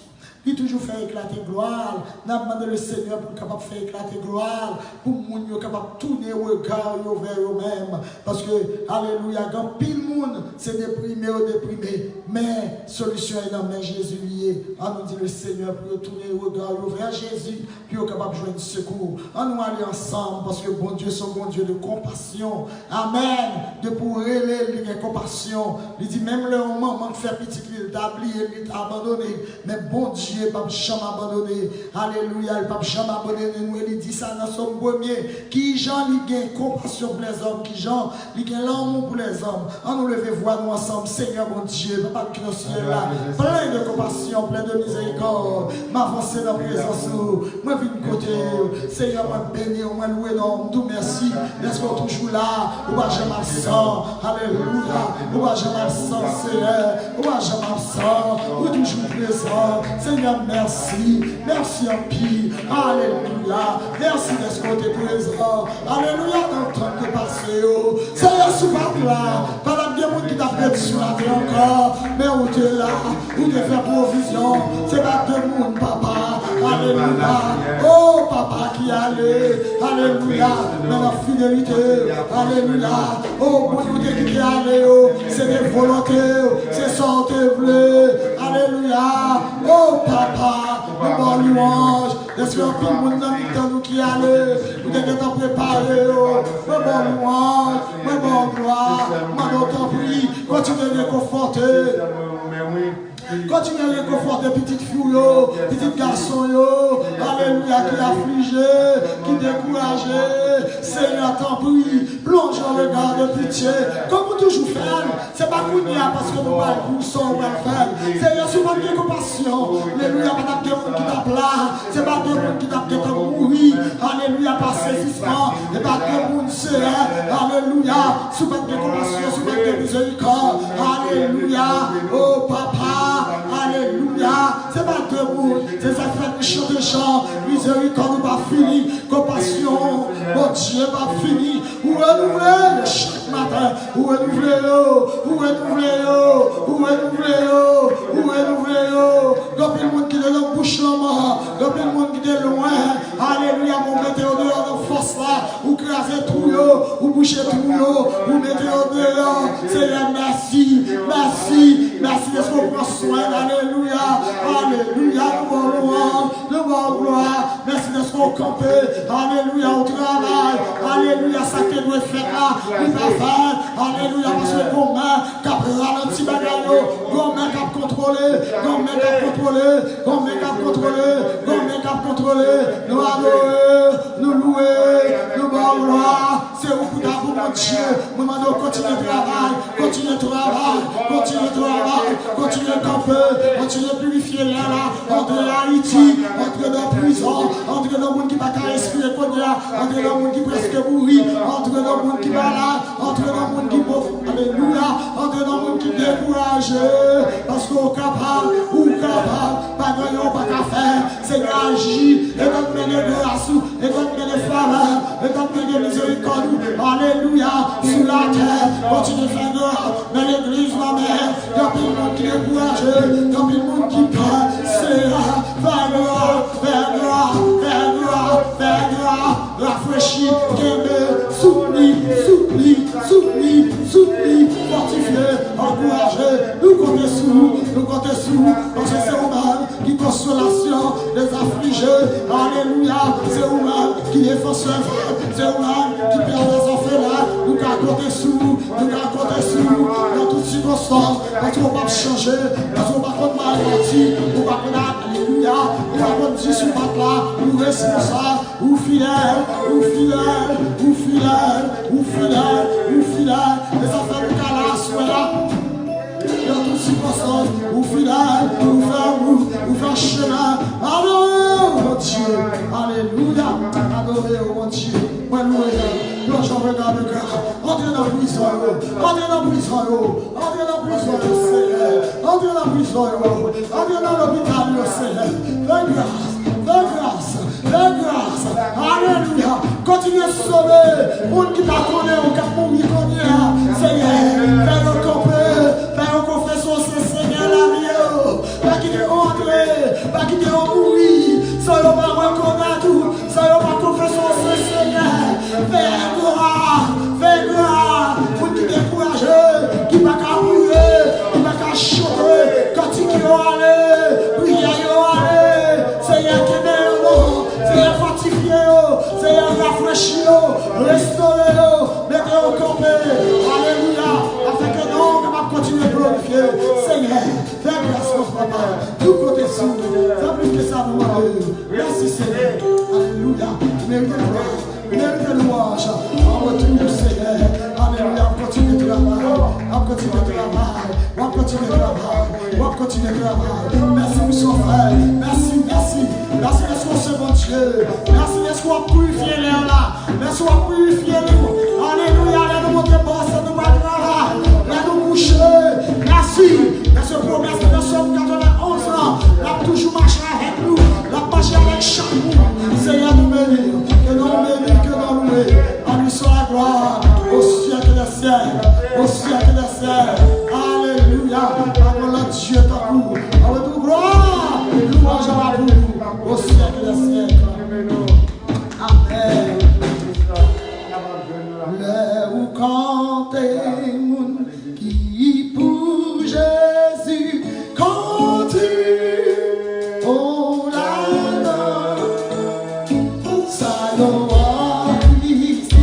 Speaker 2: Il toujours fait éclater gloire. N'a demandé le Seigneur pour capable faire éclater gloire, pour moun yo capable tourner le regard vers eux-mêmes. Parce que, alléluia, quand pile monde, c'est déprimé ou déprimé. Mais, solution est dans la main Jésus lié. On nous dit le Seigneur pour tourner le regard vers Jésus, puis capable de joindre secours. On nous aller ensemble, parce que bon Dieu, c'est un bon Dieu de compassion. Amen. De pour relayer les compassion. Il dit même le moment de faire petit, il t'a oublié, il t'a abandonné. Mais bon Dieu, il ne peut jamais abandonner. Alléluia, il ne peut jamais abandonner nous. Il dit ça dans son premier. Qui Jean, il a compassion pour les hommes. Qui Jean, il a l'amour pour les hommes. On nous lever voir nous ensemble. Seigneur, mon Dieu, papa qui nous ciel là. Plein de compassion, plein de miséricorde. M'avancer dans la présence. Moi, viens de côté. Seigneur, moi, béni, moi, loué, non, tout merci. Est-ce qu'on toujours là? Ou pas jamais absent. Alléluia. Ou pas jamais absent, Seigneur. Ou pas jamais absent. Ou toujours présent. Seigneur, merci. Merci en pire. Alléluia. Merci d'être côté présent. Alléluia. Dans le temps de passer. Seigneur, souvent là. Par la bien qui t'a fait sur la terre encore. Mais où tu es là. Où tu fais provision. C'est pas de monde, papa. Alléluia. Oh, papa qui allait. Alléluia. Dans la fidélité. Alléluia. Oh, pour Dieu qui est allé. C'est des volontés. C'est sans te vouloir. Alléluia. Oh, papa. Nous bon louange. Est-ce qu'on peut nous dans nous qui allait. Nous devons préparer. Nous bon louange. Nous bon gloire. Nous t'en prie. Continue de réconforter. Continuez à réconforter petites filles, petits garçons, alléluia, qui affligé, qui découragé. Seigneur, t'en prie, plonge dans le regard de pitié. Comme vous toujours faites, c'est pas qu'on y a parce que nous nous sommes faire. Seigneur, sur votre compassion, alléluia, pas de monde qui tape là, c'est pas de monde qui tape de mourir, alléluia, par saisissement, et pas de monde c'est, alléluia, sur votre compassion, sur votre miséricorde, alléluia, oh papa. Alléluia, c'est pas debout, c'est ça qui fait chant de chant, miséricorde pas fini, compassion, mon Dieu pas fini, où renouveler chaque matin, où renouveler, où renouveler, où renouveler, où renouveler, comme le monde qui est dans la bouche la mort, comme le monde qui est loin, alléluia, mon mettez au dehors de force là, ou craser tout, ou boucher tout, ou mettez au dehors, Seigneur, merci, merci, merci de ce qu'on prend soin, alléluia, alléluia, nous allons gloire, merci de ce qu'on campe, alléluia, au travail, alléluia, ça que nous faire là, nous va faire, alléluia, parce que nos mains qui ont ralenti bagaille, nos mains qui ont contrôlé, nos mains qui ont contrôlé, nos mains qui ont contrôlé, nos mains qui ont contrôlé, nous adorer, nous louer, nous allons gloire, c'est au bout d'un mon Dieu, nous allons continuer le travail, continuer le travail, continuer le travail, continuer le camper, continuer de purifier là, entre Haïti, entre dans la prison, entre dans le monde qui ne va pas respirer, entre dans le monde qui presque mourit, entre dans le monde qui va là, entre dans le monde qui pauvre, alléluia, entre dans le monde qui découragé, parce qu'on est capable, pas de rien, pas qu'à faire, c'est d'agir, et d'amener de grâce, et d'amener de faveur, et d'amener de miséricorde, alléluia, sur la terre, continue de faire grâce, mais l'église, ma mère, dans le monde qui est découragé, dans le monde qui perd, c'est faire gloire, rafraîchir, aimer, soutenir, fortifier, encourager, nous comptons sur nous, parce que c'est vous-même qui consolation des affligés, alléluia, c'est vous-même qui défend ce c'est vous-même qui perd les orphelins, nous comptons sur nous, dans toutes circonstances, parce qu'on va changer, parce qu'on va contre maladie, on va contre alléluia, on va contre 10 sur là, nous responsables, ou fidèles, les affaires moi loué, l'ange regarde le cœur, entrez dans la prison, entrez dans la prison, entrez dans la prison, Seigneur, entrez dans la prison, entrez dans l'hôpital, Seigneur, fais grâce, fais grâce, alléluia, continuez à sauver, monde qui t'a connu, on t'a mourir, Seigneur, fais-le camper, fais-le confession, Seigneur, la vie, pas qu'il est entré, pas qu'il est mourir, ça y'a pas reconnaître tout, ça y'a pas confession, Seigneur, fais gloire, pour qui découragé, qui va qu'à mourir, qui va qu'à choquer, quand il y a allé, oui, il y a allé, Seigneur, qui est Seigneur, fortifié, Seigneur, rafraîchi, restauré, mettez au campé, alléluia, afin que nous, on va continuer à glorifier, Seigneur, fais grâce, mon papa, tout côté sous, fais plus que ça, nous, merci, Seigneur, alléluia, mérite de louange, en retour, Seigneur, alléluia, on continue de travailler, on continue de travailler, on continue de travailler, on continue de travailler, merci pour son frère, merci, est-ce qu'on se bon Dieu, merci, est-ce qu'on purifie l'air là, est-ce qu'on purifie nous, alléluia, là nous monter boss, nous va travailler, là nous coucher, merci, est-ce qu'on promesse que nous sommes 91 ans, là toujours marcher avec nous, là marcher avec chaque monde, Seigneur nous bénit, que nous bénit, que nous louer, à lui soit la gloire, au siècle des siècles, au siècle des siècles, alléluia, à notre Dieu ta cour, à votre gloire, louange à vous, au siècle des siècles. Amen. Le ou comptez moun qui pour Jésus continue. Oh là là, ça nous a glissé.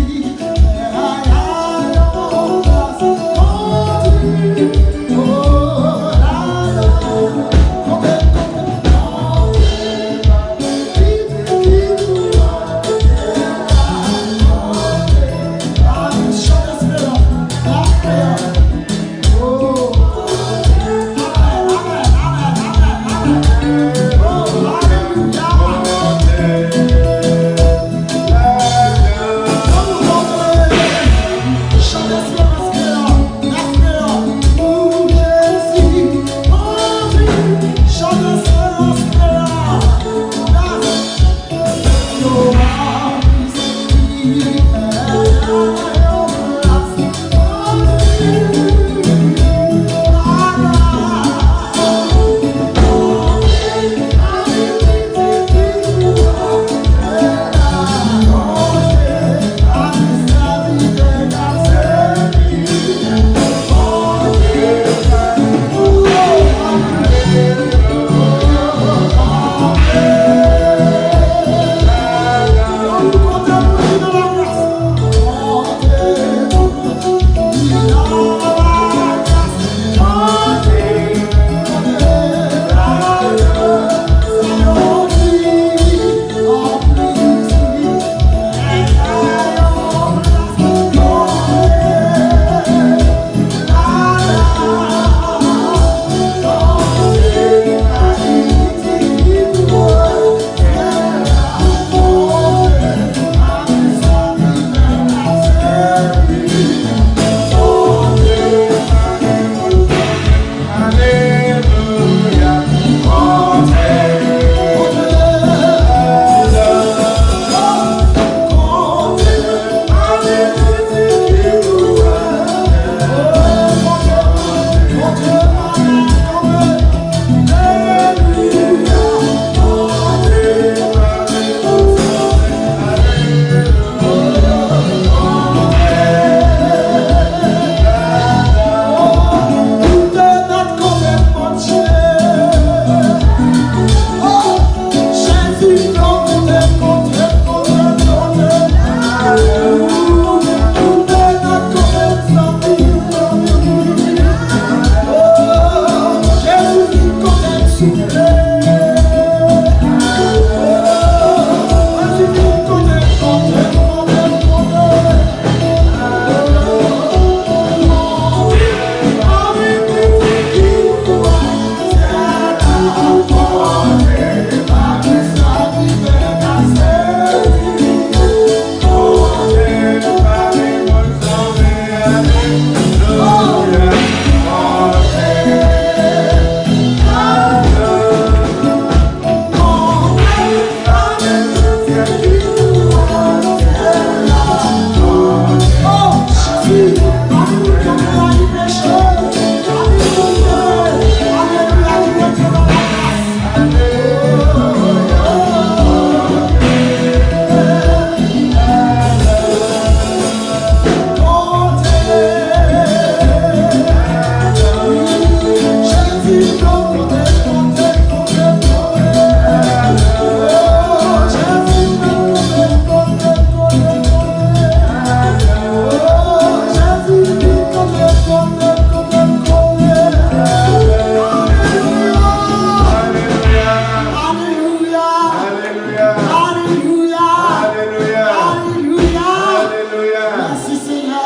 Speaker 3: Alléluia.
Speaker 1: Merci Seigneur.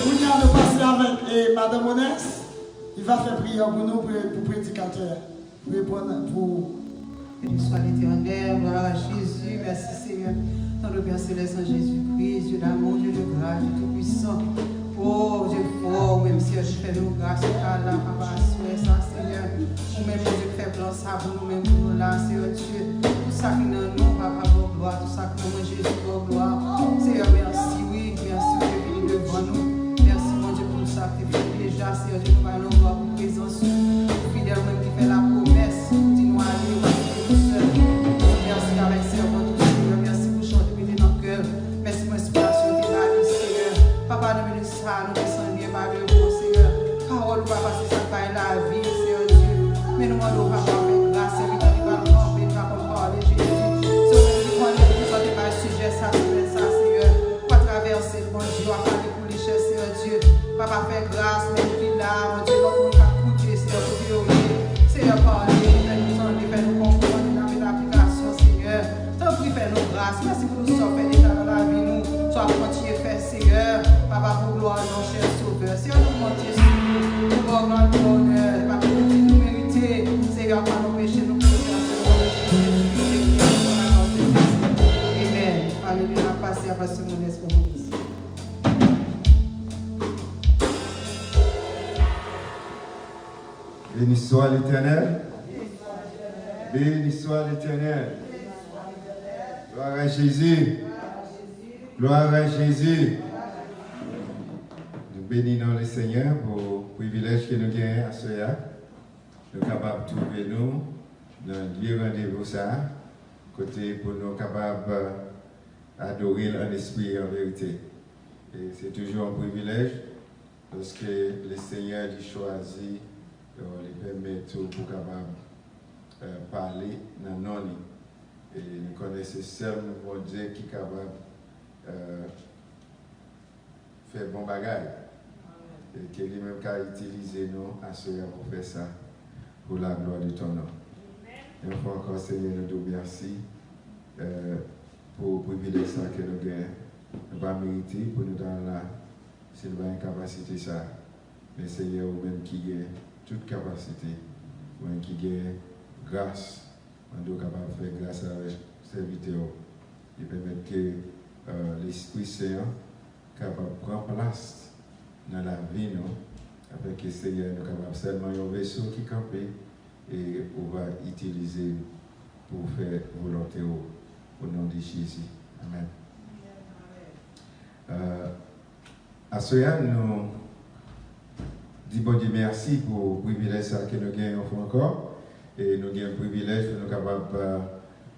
Speaker 1: Nous allons passer avec Madame Onès. Il va faire prière pour nous, pour prédicateur. Pour
Speaker 4: Béni soit l'Éternel, gloire à Jésus, merci Seigneur. Dans le Père Céleste en Jésus-Christ, Dieu d'amour, Dieu de grâce, Dieu tout-puissant. Oh, Dieu fort, même si je fais nos grâces, Allah, Papa, ça, Seigneur. Nous-mêmes, Dieu, faible, ça, pour nous-mêmes, pour nous là, Seigneur Dieu. Tout ça qui nous nous, Papa, pour gloire, tout ça qui nous Jésus, pour gloire. Seigneur, merci, oui, merci, Dieu, venu devant nous. Merci, mon Dieu, pour tout ça que tu fais déjà, Seigneur Dieu, nous allons voir pour présence. Fidèle, même qui fait la promesse, dis-nous aller, tout seul. Merci, avec servant, tout Seigneur, merci pour chanter, péter dans le cœur. Merci pour l'inspiration de la vie, Seigneur. Papa, nous venons ça, nous descendons bien par le bon, Seigneur. Parole, Papa, c'est ça qui est la vie, Seigneur Dieu. Mais nous demandons, Papa, avec grâce, et nous allons camper, nous allons parler, Jésus. Si on veut prendre les choses, pas le sujet, ça, Seigneur. Pour traverser le bon Dieu, à parler pour les chers, Seigneur Dieu. Papa, fais grâce, même qui là, mon Dieu, notre monde a coûté, Seigneur, pour prier. Seigneur, parler, fais-nous entendre, fais-nous comprendre, dans l'application, Seigneur. Tant pis, fais-nous grâce. Merci pour nous sortir déjà dans la vie, nous. Soit continuer à faire, Seigneur. Papa, pour gloire, non, cher Sauveur. Seigneur, nous comptons sur nous. Pour voir notre bonheur. Papa, pour nous mériter. Seigneur, par nos péchés, nous pouvons faire ce qu'on Amen. Alléluia, passez à passer mon esprit.
Speaker 3: Béni soit l'Éternel. Béni soit l'Éternel. Gloire à Jésus. Gloire à Jésus. Nous bénissons le Seigneur pour le privilège que nous avons à ce soir. Nous sommes capables de trouver nous dans le lieu rendez-vous ça, côté pour nous capables d'adorer en esprit et en vérité. Et c'est toujours un privilège parce que le Seigneur lui choisit, lui permet tout pour capable parler dans nos lignes. Et nous connaissons seulement mon Dieu qui est capable faire bon bagage. Et qui lui-même qui a utilisé nous à ce pour faire ça, pour la gloire de ton nom. Et une fois encore, Seigneur, nous te remercie pour le privilège que nous avons. Nous ne pas mériter pour nous dans la c'est une capacité ça. Mais Seigneur, vous-même qui a toute capacité, vous-même qui a grâce, on doit capable de faire grâce à vos serviteurs. Et permettre que l'Esprit Saint capable de prendre place dans la vie, nous, afin que Seigneur nous capable seulement un vaisseau qui campe et on va utiliser pour faire volonté au nom de Jésus. Amen. À ce moment, nous disons bon Dieu merci pour le privilège que nous avons encore. Et nous avons le privilège de nous capables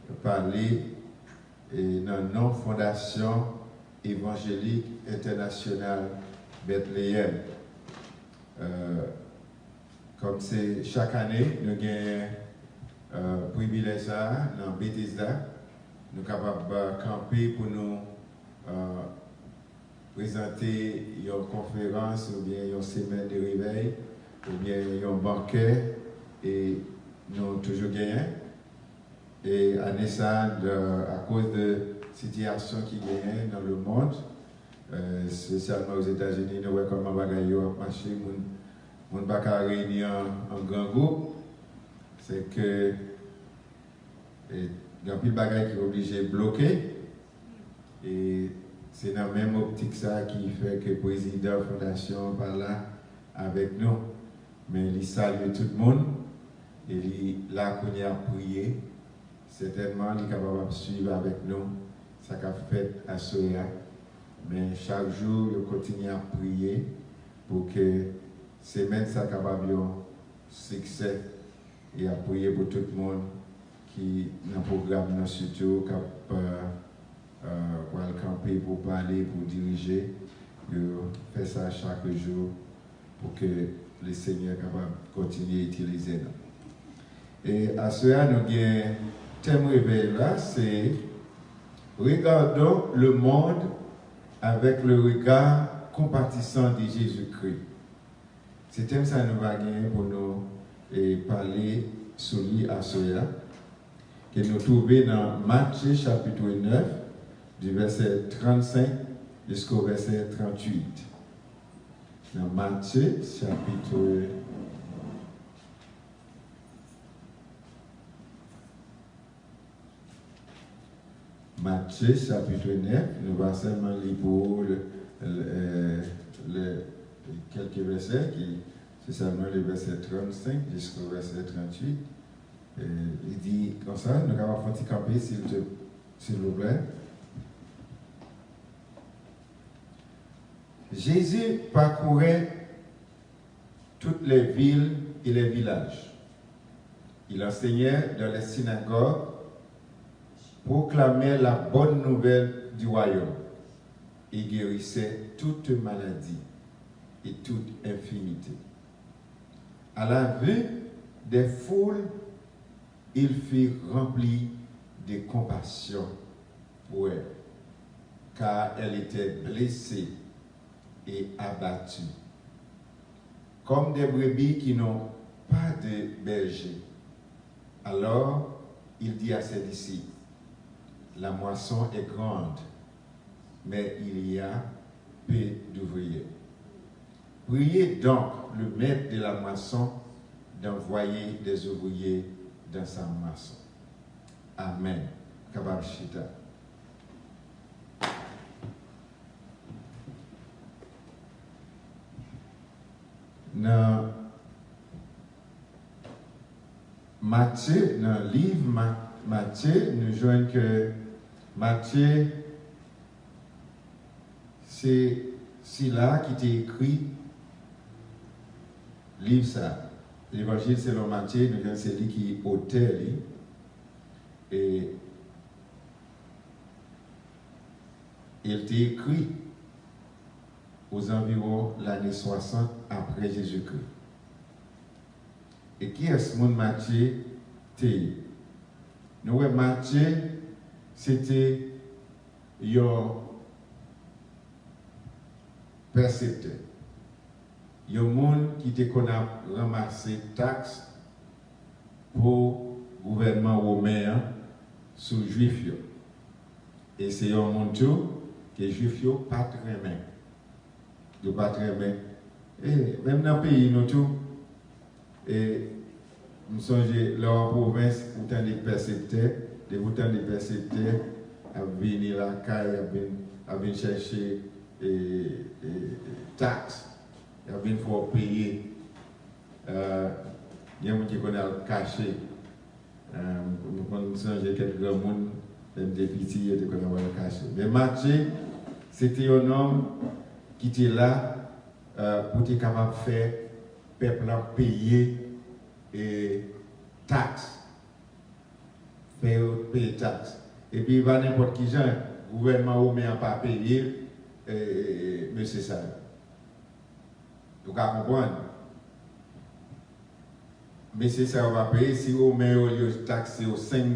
Speaker 3: de parler dans notre fondation évangélique internationale Bethléem. Comme c'est chaque année, nous avons le privilège dans Bethesda. Nous sommes capables de camper pour nous présenter une conférence ou bien une semaine de réveil ou bien un banquet et nous avons toujours gagné. Et année ça, à cause de la situation qui gagne dans le monde, spécialement aux États-Unis, nous voyons comment bagaille a marché, nous ne pouvons pas réunir en grand groupe. C'est que il y a plus de bagaille qui est obligé de bloquer. Et c'est dans la même optique ça qui fait que le président de la fondation parle là avec nous. Mais il salue tout le monde. Et là qu'on a prié, certainement il est capable de suivre avec nous ce qu'a fait à Soya. Mais chaque jour, il continue à prier pour que semaine soit capable de succès et à prier pour tout le monde qui dans le programme surtout pour camper, pour parler, pour diriger, pour faire ça chaque jour pour que le Seigneur soit capable de continuer à utiliser nous. Et à cela, nous avons un thème réveil là, c'est regardons le monde avec le regard compatissant de Jésus-Christ. Ce thème, ça nous va gagner pour nous parler sur lui à cela, que nous trouvons dans Matthieu chapitre 9, du verset 35 jusqu'au verset 38. Dans Matthieu, chapitre Matthieu, chapitre 9, nous allons seulement lire pour quelques versets, c'est seulement le verset 35 jusqu'au verset 38. Il dit comme ça, nous allons faire un petit camper, s'il vous plaît. Jésus parcourait toutes les villes et les villages. Il enseignait dans les synagogues, proclamait la bonne nouvelle du royaume et guérissait toute maladie et toute infirmité. À la vue des foules, il fut rempli de compassion pour elles, car elle était blessée et abattue, comme des brebis qui n'ont pas de berger. Alors, il dit à ses disciples, la moisson est grande, mais il y a peu d'ouvriers. Priez donc le maître de la moisson d'envoyer des ouvriers dans sa moisson. Amen. Kababshita. Dans Matthieu, dans le livre Matthieu, nous joignons que Matthieu, c'est là qui t'est écrit livre ça. L'évangile selon Matthieu, nous joignons c'est lui qui est auteur. Et il t'est écrit aux environs l'année 60 après Jésus-Christ. Et qui est ce monde Matthieu? Nous, Matthieu, c'était un percepteur. Il y a un monde qui te connaît ramasser taxes pour le gouvernement romain sur les Juifs. Et c'est un monde tout que les Juifs n'ont pas très bien. Ils n'ont pas très bien. Et même dans le pays, nous tous, et nous sommes là en province, autant des percepteurs, à venir à la caille, à venir chercher taxes, à venir pour payer. Il y a des gens qui connaissent le cachet. Nous connaissons quelques gens, même des petits, qui connaissent le cachet. Mais Matthieu, c'était un homme qui était là pour être capable de faire le peuple payer et taxes. Payer taxes. Et puis, il va n'importe qui, le gouvernement romain n'a pas payé, mais c'est ça. Vous comprenez? Mais c'est ça, on va payer. Si vous mettez taxé aux $5,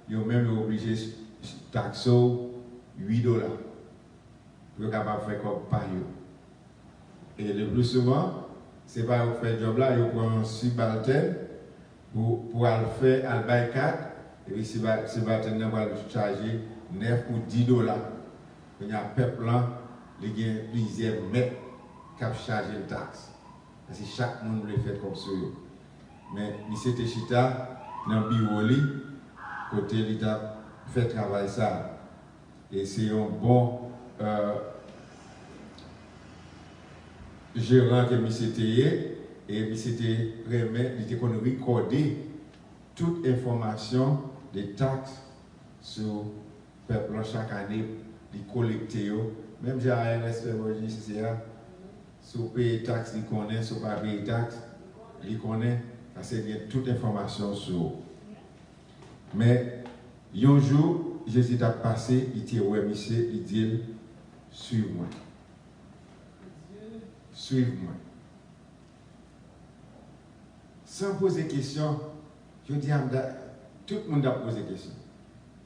Speaker 3: vous même obligé de taxer $8. Vous êtes capable de faire comme par eux. Et le plus souvent, ce n'est pas vous faire le job là, vous prenez un subalterne pour aller faire à 4, et puis si subalterne va charger 9 ou $10. Il y a un peuple là, il y a plusieurs mètres qui ont chargé une taxe. Parce que chaque monde le fait comme ça. Mais M. Chita, dans le bureau, côté l'État fait travail ça. Et c'est un bon gérant que M. Teye, et M. Teye remet, il était qu'on recorder toute information des taxes sur le peuple chaque année, les collecter. Même si ARS fait si vous payez taxes, il connaît, si vous ne payez taxes, il connaît, parce qu'il y a toute information sur vous. Mais un jour, Jésus a passé, il dit, ouais, monsieur, il dit, suive-moi. Suive-moi. Sans poser de questions, je dis, tout le monde a posé des questions.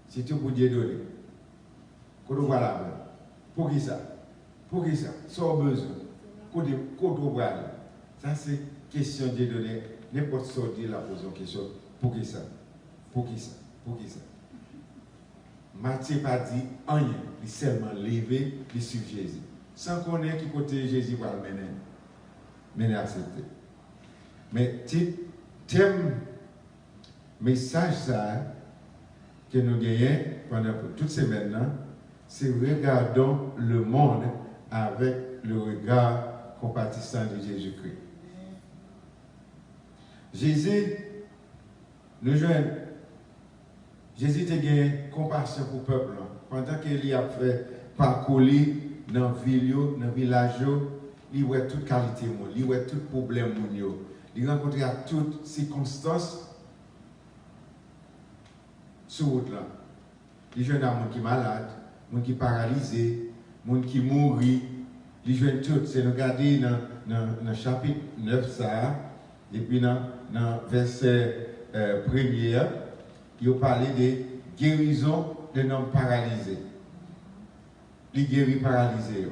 Speaker 3: C'est tout pour Dieu donner. Quand on voit là, pour qui ça? Pour qui ça? Sans besoin. Quand on voit là, ça c'est question de Dieu donner. N'importe ce Dieu la pose une question. Pour qui ça? Pour qui ça? Pour qui ça? Matthieu pas dit rien, il seulement levé, il suivre Jésus. Sans connaître qui côté Jésus va le mener accepter. Mais thème message ça que nous gagnons pendant toute semaine, c'est regardons le monde avec le regard compatissant de Jésus-Christ. Jésus nous jeune, Jésus a gagné compassion pour le peuple. Pendant qu'il a fait parcourir dans la ville, dans le village, il voit toute qualité, il voit tout problème, il rencontre toutes circonstances sur la route. Les jeunes ont des gens qui sont malades, des gens qui sont paralysés, des gens qui mourent. Les jeunes tous, c'est nous regarder dans le chapitre 9, ça, et puis dans le verset premier, il parle de guérison d'un homme paralysé. Il guérit paralysé.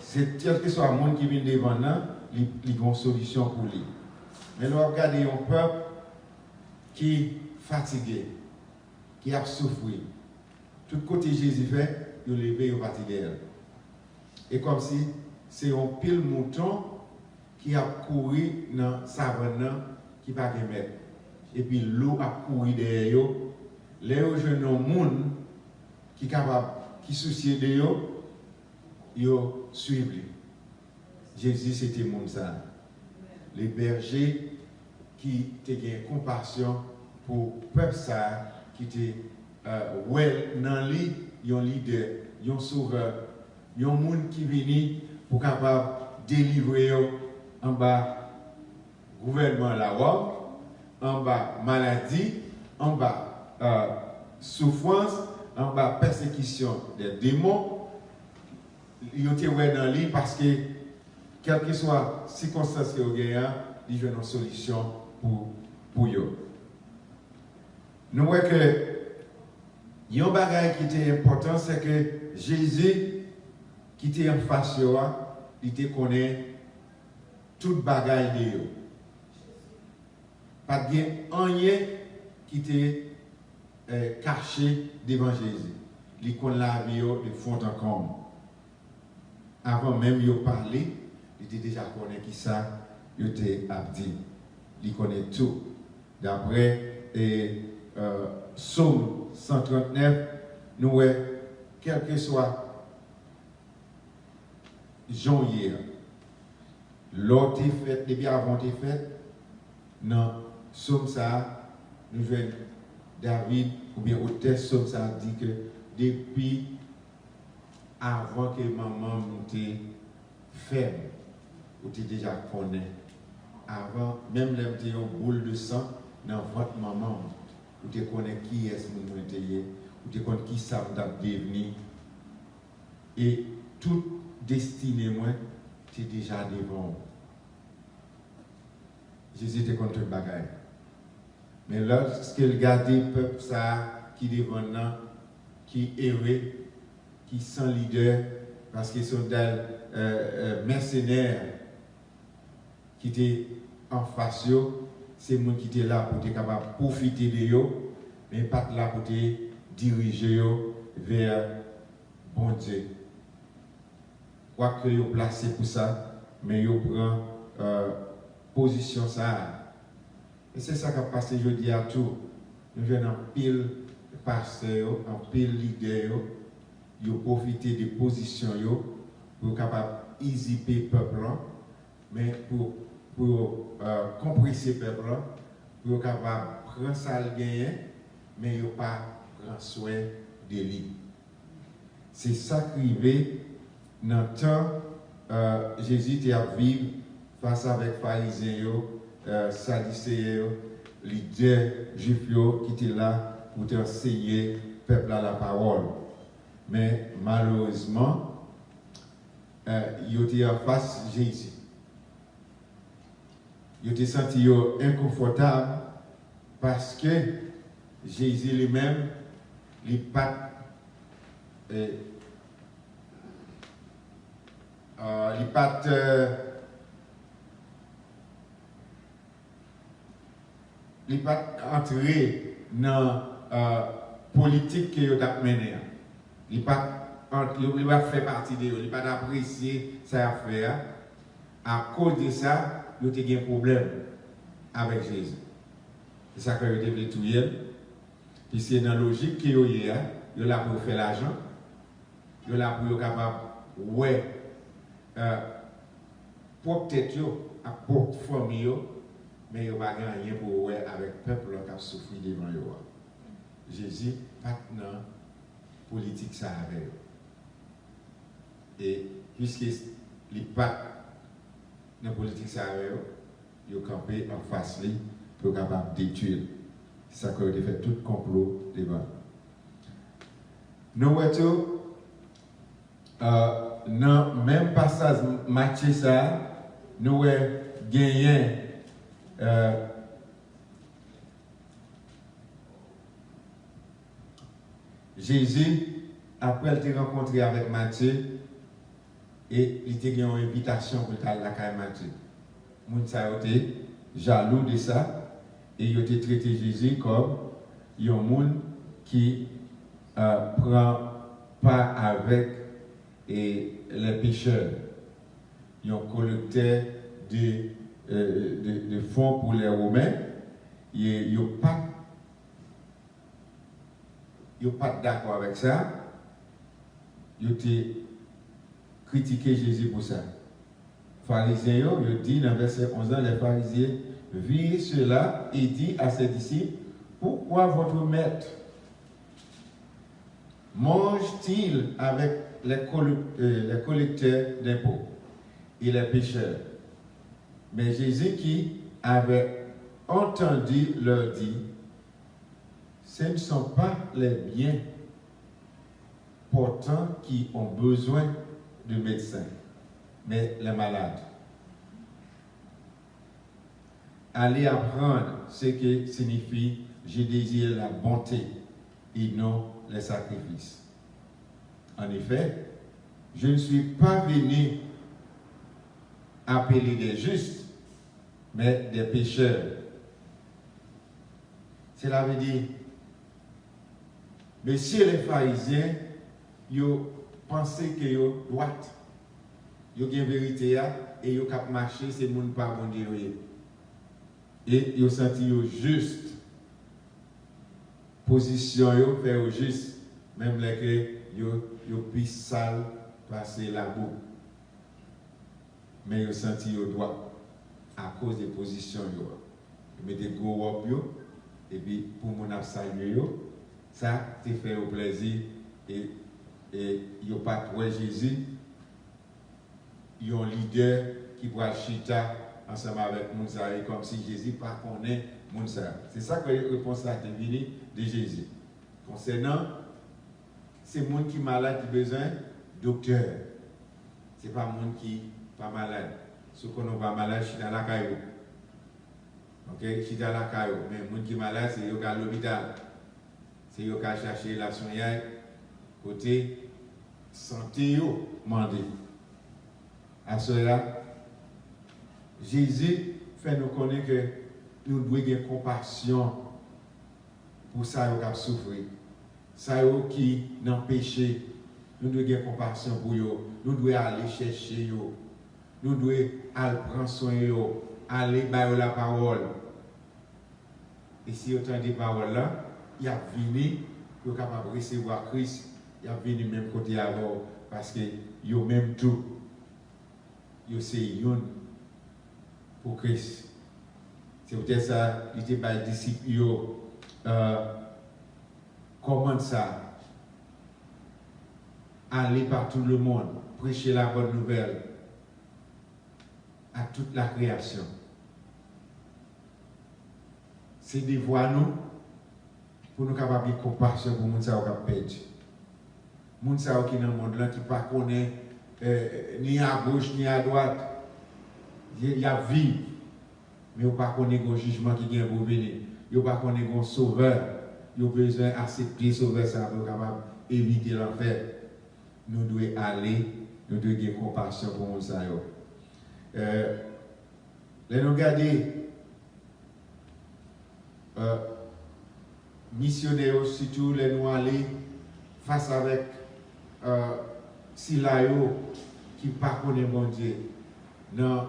Speaker 3: C'est quel que soit le monde qui vient devant nous, il a une solution pour lui. Mais nous regardons un peuple qui est fatigué, qui a souffert. Tout côté Jésus fait, il est levé, il est fatigué. Et comme si c'est un pile mouton qui a couru dans la savane qui va remettre. Et puis l'eau a couru derrière eux. Les jeunes monde qui capable, qui soucie de eux, ils suivent. Jésus c'était monde ça. Les bergers qui ont compassion pour le peuple ça, qui étaient dans lui, ils ont un leader, ils ont un sauveur, ils ont un monde qui vient pour capable délivrer en bas gouvernement la Rome, en bas maladie, en bas souffrance, en bas persécution des démons. Ils ont été dans lui parce que, quelle que soit la circonstance qu'ils ont gagné, ils ont une solution pour eux. Nous voyons que il y a un bagage qui était important, c'est que Jésus, qui était en face de eux, il connaît toute bagage de eux. Pas de rien qui était caché devant Jésus. Il connaît la vie de fond en comble. Avant même de parler, il était déjà connu qui ça, il était abdi. Il connaît tout. D'après Psaume 139, nous voyons, quel que soit Jean hier, l'autre fait, depuis avant t'es fait, dans Psaume ça, nous voyons David, ou bien auteur Psaume ça dit que depuis avant que maman monte faible, ou tu déjà connu. Avant, même les petits boule de sang dans votre maman, ou tu connais qui est-ce que vous êtes, ou tu connais qui ça vous devenir. Et toute destinée, moi, tu es déjà devant. Jésus te contre le bagage. Mais lorsqu'il garde le peuple ça, qui devant nous, qui errait, qui sont leaders, parce qu'ils sont des mercenaires qui étaient en face, c'est les gens qui étaient là pour être capable de profiter de eux, mais pas là pour te diriger vers bon Dieu. Quoi que vous placez pour ça, mais vous prenez position ça. Et c'est ça qui a passé jeudi à tout. Nous venons en pile pasteur, en pile leader, ils profiter des positions pour capable easiper le peuple, mais pour compresser le peuple, pour capable prendre ça le gain, mais ils n'ont pas grand soin de lui. C'est ça qui arrive dans le temps Jésus était à vivre face avec les pharisiens, sadducéens, les deux juifs qui étaient là pour enseigner le peuple à la parole. Mais malheureusement, ils étaient en face de Jésus. Ils étaient sentis inconfortables parce que Jésus lui-même, il n'est pas entré dans politique que vous avez menée. Il va faire partie de vous, il va apprécier ça à faire. À cause de ça, vous avez un problème avec Jésus. C'est ça que vous devez tout dire. Puis c'est dans la logique que vous avez, vous là pour faire l'argent, vous là pour être capable, ouais, pour tête, pour famille, mais vous n'avez pas rien pour ouais avec le peuple qui a souffert devant vous. Jésus, pas dans politique ça avec eux. Et puisqu'il n'est pas dans la politique ça avec eux, il a campé en face lui pour être capable de détruire. C'est ça qu'il a fait tout complot devant. Nous voyons dans le même passage Matthieu ça, nous gagnons Jésus, après il a rencontré avec Matthieu, et il a eu une invitation pour aller à la caille Matthieu. Les gens étaient jaloux de ça, et ils ont traité Jésus comme un monde qui ne prend pas avec les pécheurs. Ils ont collecté de fonds pour les Romains. Ils n'ont pas d'accord avec ça. Ils ont critiqué Jésus pour ça. Les pharisiens, ils ont dit dans verset 11, les pharisiens virent cela et dit à ses disciples, pourquoi votre maître mange-t-il avec les collecteurs d'impôts et les pécheurs? Mais Jésus qui avait entendu leur dit, ce ne sont pas les biens portants qui ont besoin de médecins, mais les malades. Allez apprendre ce que signifie je désire la bonté et non les sacrifices. En effet, je ne suis pas venu appeler des justes, mais des pécheurs. Cela veut dire, messieurs les pharisiens, ils pensaient que ils doivent, ils ont une vérité et ils ont marché, c'est le monde pas bon Dieu. Et ils ont senti juste. Position, ils ont fait juste, même les ils ont pu sale passer la boue. Mais ils ont senti qu'ils doivent, à cause des positions. Ils mettaient gros wop, et puis pour mon saluer, ça te fait au plaisir. Et ils n'ont pas trouvé Jésus. Ils ont un leader qui va chita ensemble avec Mounsa, comme si Jésus ne connaît pas Mounsa. C'est ça que la réponse a été venue de Jésus. Concernant ces gens qui sont malades, qui ont besoin de docteur. Ce n'est pas les gens qui ne sont pas malades. Ceux qui sont pas malades, je suis dans la caillou. Ok, je suis dans la caillou. Mais les gens qui sont malades, c'est eux qui sont à l'hôpital. C'est eux qui ont cherché la soignée côté santé, demandé. À cela, Jésus fait nous connaître que nous devons avoir compassion pour ça qui a souffert. Ça qui n'a péché, nous devons avoir compassion pour eux. Nous devons aller chercher eux. Nous devons aller prendre soin de eux. Aller bailler la parole. Et si autant des paroles là, il y a venu pour capable de recevoir Christ. Il y a venu même côté avant parce que ils ont même tout. Ils sont pour Christ. C'est peut-être ça, il était par les disciples, comment ça? Aller par tout le monde, prêcher la bonne nouvelle à toute la création. C'est des voix nous pour nous capables de compassion pour les gens qui ont perdu. Les gens qui sont dans le monde là, qui ne connaissent ni à gauche ni à droite. Il y a vie, mais ils ne connaissent pas le jugement qui vient pour venir. Ils ne connaissent pas le sauveur. Ils ont besoin d'accepter le sauveur ça pour capable éviter l'enfer. Nous devons aller, nous devons avoir compassion pour les gens. Nous regardons missionnaires, surtout les nous aller face avec Silayo qui ne connaît pas bon Dieu, dans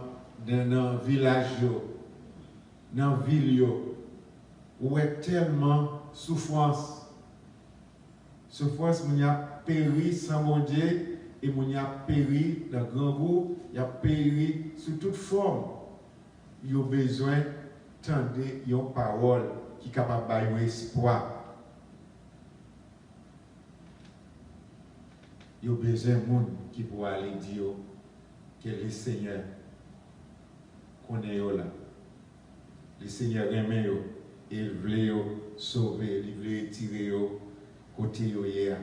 Speaker 3: le village, dans la ville, où est tellement souffrance. Souffrance, il y a péri sans mon Dieu, et il y a péri dans le grand groupe, il y a péri sous toute forme. Il y a besoin d'entendre une parole qui est capable de donner espoir. Il y a besoin de monde qui pourra aller dire que le Seigneur connaît là. Le Seigneur aime et il veut sauver, il veut tirer côté hier.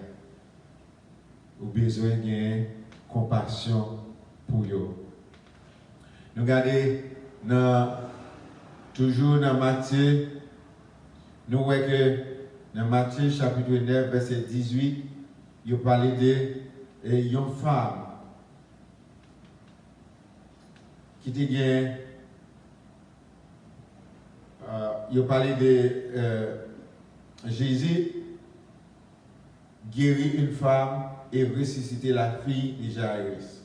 Speaker 3: Il a besoin de compassion pour eux. Nous regardons toujours dans Matthieu, nous voyons que dans Matthieu chapitre 9, verset 18, il parle d'une femme qui était bien. Il parlait de Jésus guérit une femme et ressusciter la fille de Jairus.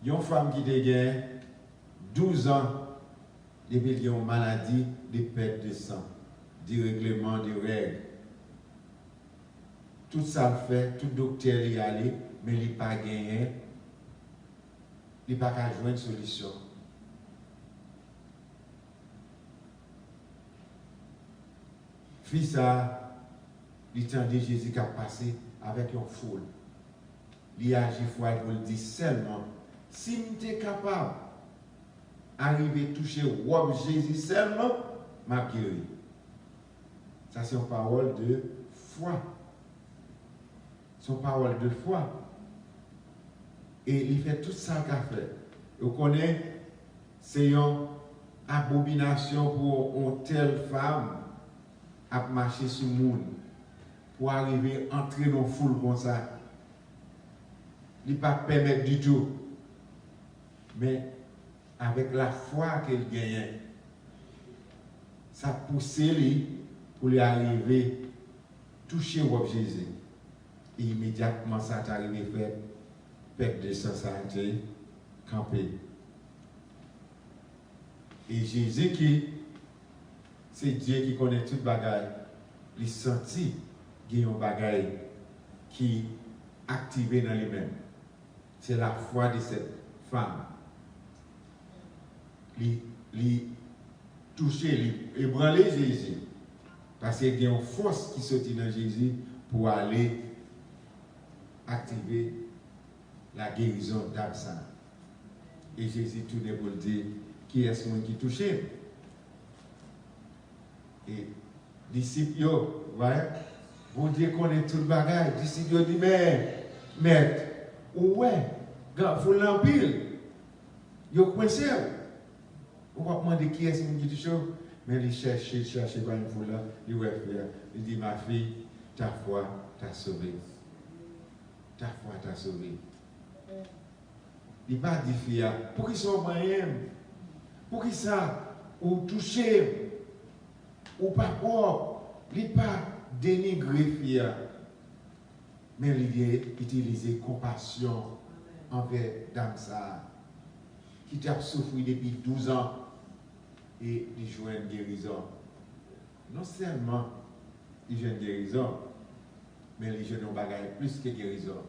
Speaker 3: Une femme qui a 12 ans depuis qu'il y a une maladie de perte de sang, du règlement de règles. Tout ça le fait, tout docteur y allé, mais il n'a pas gagné, il n'a pas qu'à jouer une solution. Fils ça, il tendait Jésus qui a passé avec une foule. Il a agi froid pour le dire seulement. Si je suis capable d'arriver à toucher Rob Jésus seulement, m'a guéri. Ça, c'est une parole de foi. C'est une parole de foi. Et il fait tout ça qu'il a fait. Vous connaissez, c'est une abomination pour une telle femme à marcher sur le monde pour arriver à entrer dans la foule comme ça. Il ne peut pas permettre du tout. Mais avec la foi qu'il gagne, ça pousse lui pour lui arriver à toucher Jésus. Et immédiatement, ça est arrivé à faire perte de sang, ça a été campé. Et Jésus c'est Dieu qui connaît toute bagaille. Il sentit qu'il y a une bagaille qui est activée dans lui-même. C'est la foi de cette femme. Il toucher, il ébranler Jésus. Parce qu'il y a une force qui sortit dans Jésus pour aller activer la guérison d'Absalom. Et Jésus tourne pour dire qui est-ce qui touché. Et disciples, ouais, vous dites qu'on est tout le bagage. Disciples disent, mais, maître, ouais, vous l'empile. Vous coincez. Vous va demander qui est-ce qui touche. Mais il cherche pas une foule là. Il va faire. Il dit, ma fille, ta foi t'a sauvé. Ta foi t'a sauvé. Il va dire, fille, pour qu'ils soient moyens, pour qu'ils ça, ou toucher, ou pas propre, il n'est pas dénigré, fille, mais il a utilisé compassion envers Dame ça, qui t'a souffert depuis 12 ans et il joue une guérison. Non seulement il joue une guérison, mais il joue un bagage plus que guérison.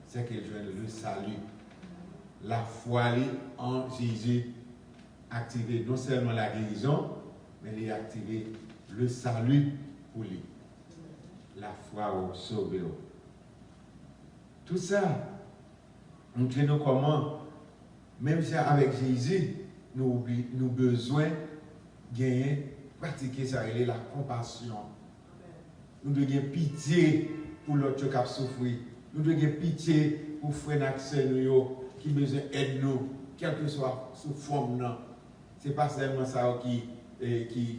Speaker 3: C'est qu'il joue le salut. La foi en Jésus activé non seulement la guérison, mais il a activé le salut pour lui. La foi au sauvé. Tout ça, nous tenons comment, même si avec Jésus, nous avons besoin de gagner, pratiquer ça, et la compassion. Nous devons avoir pitié pour l'autre qui a souffert. Nous devons avoir pitié pour frères et qui ont besoin d'aide nous, quelle que soit sous forme. Ce n'est pas seulement ça qui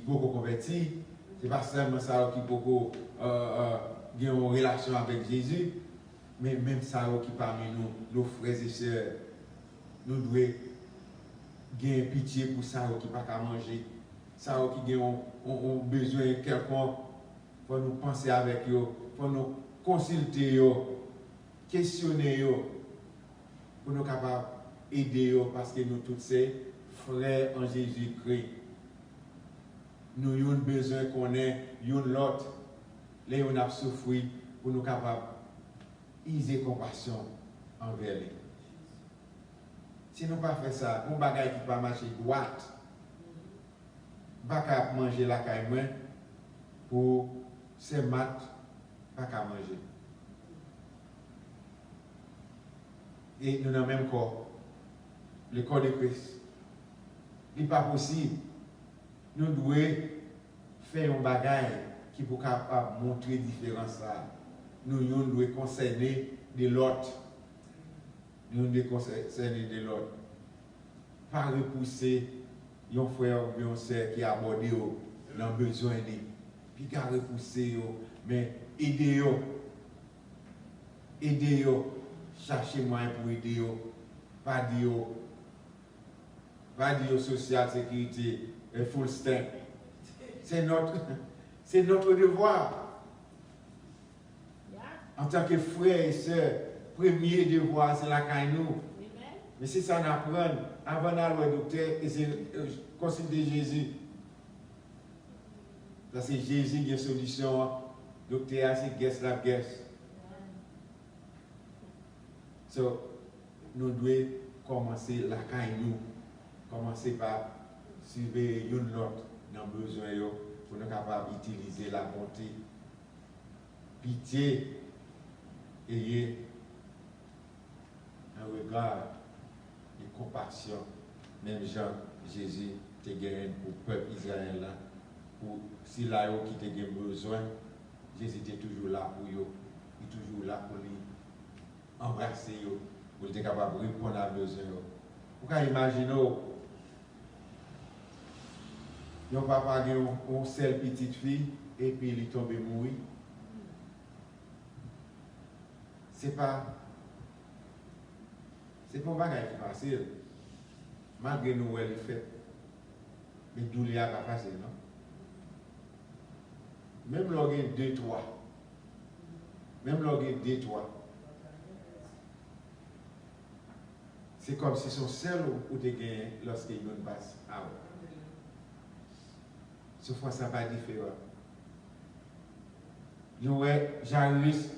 Speaker 3: beaucoup converti, ce n'est pas seulement ça qui beaucoup qui ont une relation avec Jésus, mais même ça qui parmi nous, nos frères et sœurs, nous devons gagner pitié pour ça qui n'a pas qu'à manger. ça qui ont besoin quelconque, faut nous penser avec eux, faut nous consulter eux, questionner eux, pour nous capables d'aider eux, parce que nous tous ces frères en Jésus-Christ, nous avons besoin qu'on ait l'autre, là on a souffert, pour nous capables d'user compassion envers lui. Si nous ne pas faire ça, on bagaille qui pas marcher droite, pas qu'à manger la caille pour ces maths, pas qu'à manger. Et nous avons même corps, le corps de Christ. Il n'est pas possible. Nous devons faire un bagage qui peut capable montrer la différence. Nous devons concerner de l'autre. Nous devons concerner de l'autre. Pas repousser un frère ou une soeur qui a abordé dans le besoin de. Puis qu'à repousser, mais aider. Aider. Chercher moyen pour aider. Pas dire social sécurité et full step. C'est notre devoir. En tant que frères et sœurs, premier devoir, c'est la caille nous. Mais c'est ça qu'on apprend. Avant d'aller au docteur, et c'est consulter Jésus. Parce que Jésus qui a une solution. Docteur, c'est guess la guess. So, nous devons commencer la caille nous. Commencer par suivre l'autre dans le besoin pour nous capables d'utiliser la bonté, pitié et un regard de compassion. Même Jean, Jésus, te gagne pour le peuple Israël. Pour si là qui te besoin, Jésus était toujours là pour eux. Il est toujours là pour lui embrasser eux, pour être capable de répondre à besoin. Vous pouvez imaginer, yon papa a une seule petite fille et puis il est tombé mourir. C'est pas un bagage facile. Malgré nous, elle est faite. Mais d'où il n'y a pas facile, non? Même l'orgue 2-3. Même l'orgue 2-3. C'est comme si son seul ou de gagner lorsqu'il passe à eux. Ce fois, ça va différent. Nous, Jairus,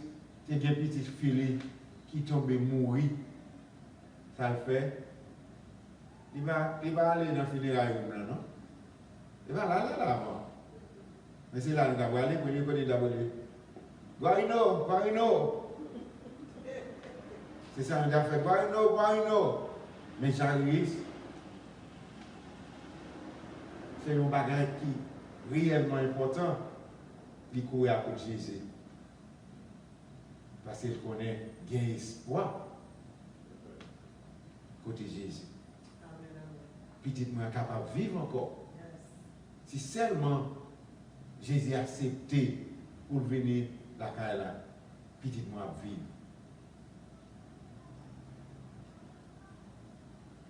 Speaker 3: c'est des petites filles qui tombent mourir. Ça le fait. Il va aller dans le funérail, non? Il va aller là-bas. Mais c'est là qu'il va aller pour lui connaître d'abord. Guarino. C'est ça, on a fait Guarino. Mais Jairus, c'est un bagage qui est réellement important, il courir à côté de Jésus. Parce qu'il connaît qu'il y a espoir côté de Jésus. Petit moi capable de vivre encore. Si seulement Jésus a accepté pour venir la caille là, petit moi vivre.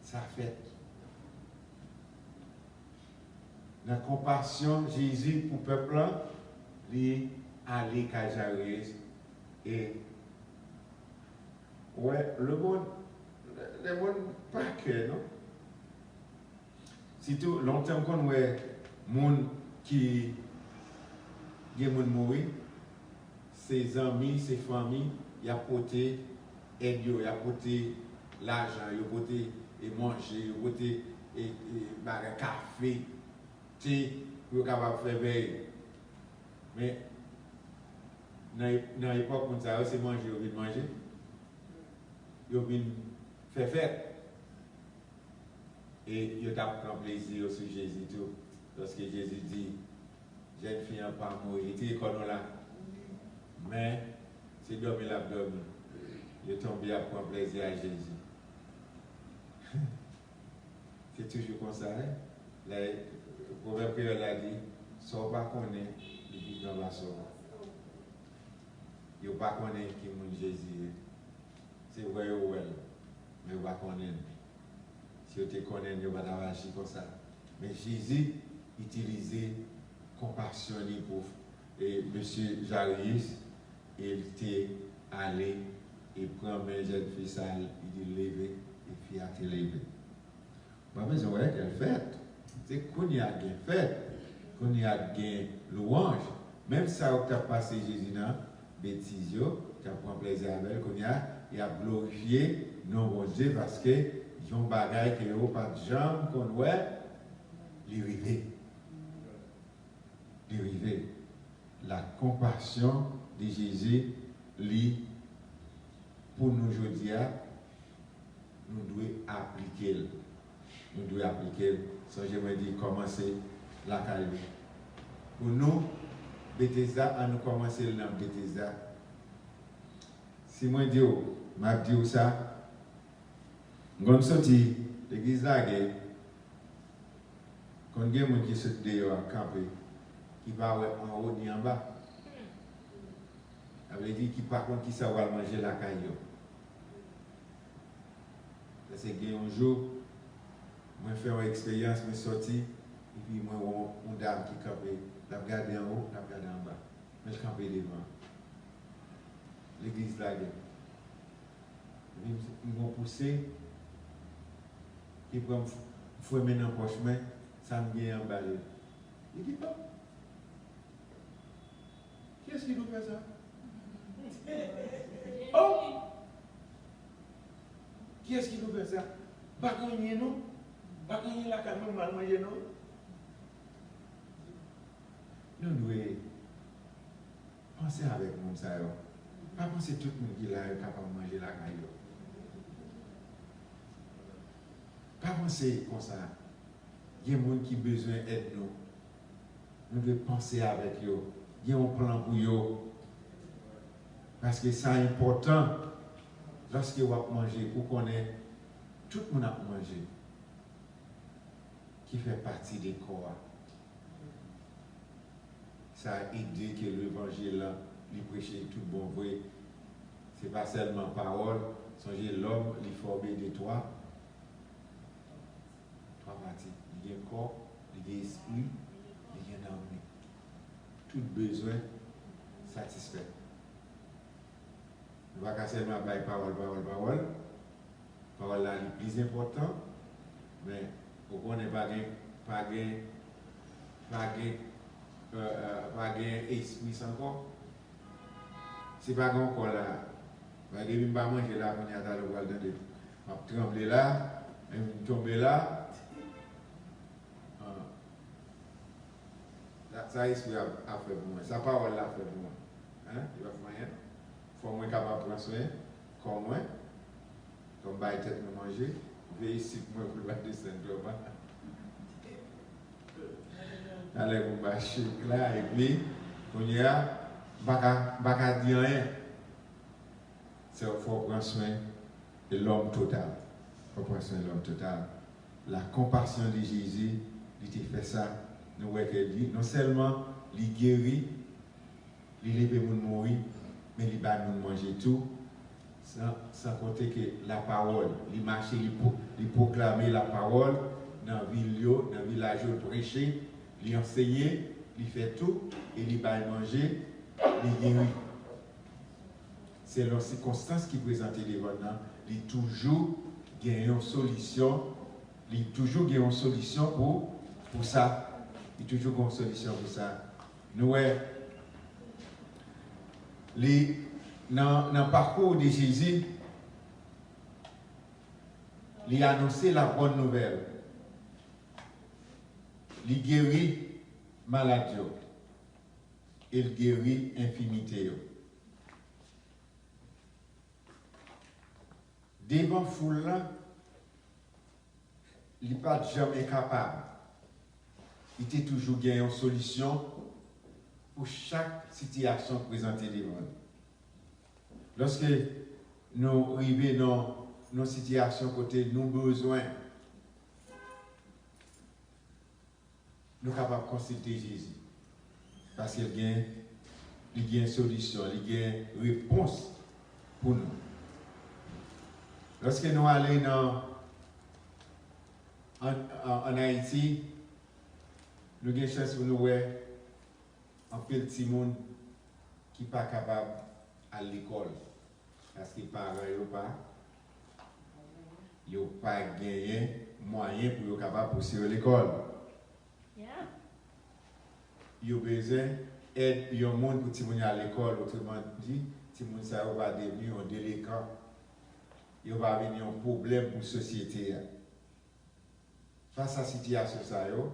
Speaker 3: Ça fait. La compassion Jésus pour le peuple, il aller à Jairus et ouais, le monde pas que non. Surtout longtemps qu'on voit monde qui est mourir, ses amis, ses familles, il a porté aide, il a porté l'argent, il a porté et manger, il a porté et café. Pour être capable de faire veille. Mais dans l'époque où ça c'est manger, il vient manger. Il vient faire fête. Et il a pris plaisir sur Jésus tout. Lorsque Jésus dit, jeune fille n'a pas mourir, il était comme là. Mais c'est dormir l'abdomen. Il est tombé à prendre plaisir à Jésus. C'est toujours comme ça. Hein? Le proverbe qu'il a dit, soit pas connaît, il dit dans la sorte. Il ne pas connaît qui est Jésus. C'est vrai ou ouais, mais il ne pas connaît. Si vous te connaissez, vous ne pas agir comme ça. Mais Jésus, utiliser compassion pour et M. Jarius, il était allé et prendre mes jeunes filles, il dit lever et puis a été levé. Pas besoin qu'elle fait. C'est qu'on y a bien fait, qu'on y a bien louange. Même ça où tu as passé Jésus dans bêtise, tu as pris plaisir avec qu'on y a glorifié non bon Dieu parce que ils ont bagaille que n'ont pas de jambes qu'on voit les river. La compassion de Jésus lit pour nous aujourd'hui, nous devons appliquer. Nous devons appliquer, sans jamais dire commencer la carrière. Pour nous, Bethesda, à nous commencer dans Bethesda. Si moi dis, m'a dit ça, quand sorti l'église là, quand il y a des gens qui sortent dehors à camper, qui va en haut ni en bas. Ça veut dire qu'il par contre qui savoir manger la caillou. C'est que un jour, moi fait une expérience, je suis sorti, et puis moi une dame qui campait, la regarder en haut, la regarder en bas. Mais je campais devant. L'église là, ils m'ont poussé, ils m'ont fait maintenant en poche, mais ça me vient en bas. Il dit pas. Qui est-ce qui nous fait ça? Oh! Qui est-ce qui nous fait ça? Pas qu'on y est, non? Pas qu'on y est là, quand même, mal manger, non? Nous devons penser avec nous, ça. Pas penser tout le monde qui est là est capable de manger la caille. Pas penser comme ça. Il y a des gens qui ont besoin d'aide nous. Nous devons penser avec eux. Il y a un plan pour eux. Parce que c'est important. Lorsque vous mangez, vous connaissez, tout le monde a mangé. Qui fait partie des corps. Ça a aidé que l'évangile, lui prêcher tout bon vrai. Ce n'est pas seulement parole. Songez l'homme, il est formé de trois parties. Il y a un corps, il y a un esprit, il y a un âme. Tout besoin satisfait. Nous ne pouvons pas seulement faire parole. Parole là, est plus important, mais pourquoi on n'est pas esprit sans corps? C'est pas un corps là. Je ne vais pas manger là, je vais trembler là, je vais tomber là. Ça, esprit a fait pour moi. Ça, parole là a fait pour moi. Hein? Il va faire rien. Il faut que je sois capable de prendre soin, comme moi. Comme je vais tête me manger. Veillez ici pour moi pour le descendre là. Allez, vous marchez là, et puis, on y a, pas dire rien. Il faut prendre soin de l'homme total. Il faut prendre soin de l'homme total. La compassion de Jésus, il t'a fait ça. Nous voyons qu'elle dit, non seulement il guérit, il lève les gens mourir, mais il va nous manger tout, sans compter que la parole, il marche, il proclame la parole dans la ville, dans le village, il prêche, il enseigne, il fait tout, et il va manger, il guérit. C'est leur circonstance qui présente devant nous, il toujours gagne une solution, pour ça. Il y a toujours une solution pour ça. Nous, dans le parcours de Jésus, il a annoncé la bonne nouvelle. Il guérit maladie. Il guérit infinité. Devant foule là, il n'est pas jamais capable. Il était toujours gagné une solution pour chaque situation présentée devant nous. Lorsque nous arrivons dans nos situations côté nous besoin, nous sommes capables de consulter Jésus. Parce qu'il y a une solution, il y a une réponse pour nous. Lorsque nous allons en Haïti, nous avons une chance pour nous voir un petit monde qui n'est pas capable à l'école. Parce que les parents n'ont pas gagné moyen pour être capable de poursuivre l'école. Ils ont besoin d'aide pour le monde pour que les gens à l'école. Autrement dit, les gens va devenir un délinquant. Il va venir un problème pour la société. Face à la situation,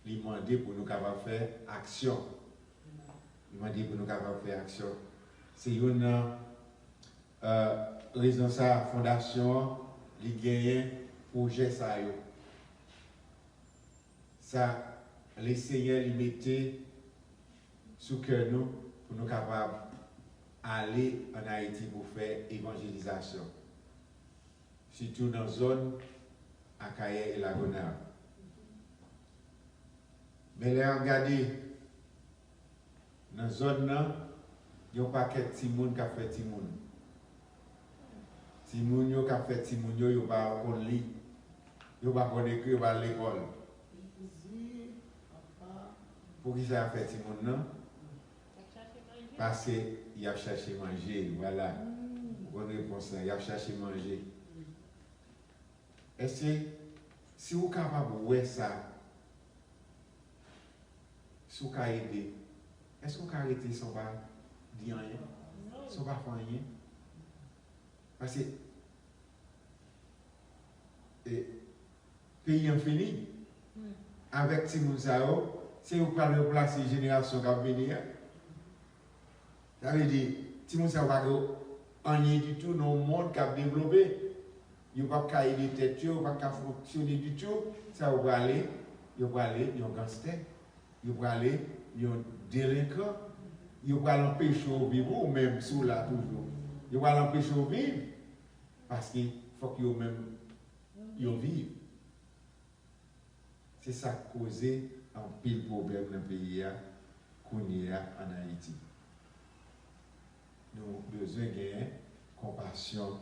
Speaker 3: il demande pour nous capables faire action. Il demande pour nous capables faire action. C'est une raison de sa fondation, il gagne projet ça. Ça, les seigneurs les mettaient sous cœur nous pour nous capables aller en Haïti pour faire évangélisation. Surtout dans la zone à Kaye et Lagona. Mais les regardez, dans la zone, il y a un paquet de Timoun qui a fait Timoun. Timoun qui a fait Timoun, il n'y a pas de lit. Il n'y a pas d'école, il n'y a pas l'école. Pour qui ça a fait Timoun, non? Parce qu'il a cherché à manger. Voilà. Bonne réponse. Il a cherché à manger. Est-ce que si vous êtes capable de voir ça, si vous pouvez aider, est-ce que vous pouvez arrêter sans pas dire rien? Sans pas faire rien? Parce que le pays est fini. Avec Timoun, si vous pouvez replacer la génération qui va venir, ça veut dire que Timoun va pas rien du tout dans le monde qui a développé. Il n'y a pas de tête, il n'y a pas de fonctionner du tout. Ça va aller, il va aller, il y a un gangster, il va aller, il y a un délinquant, il va l'empêcher de vivre, ou même sous là toujours. Il va l'empêcher de vivre, parce qu'il faut qu'il même vive. C'est ça qui a causé un pile problème dans le pays qu'on y a en Haïti. Nous avons besoin de compassion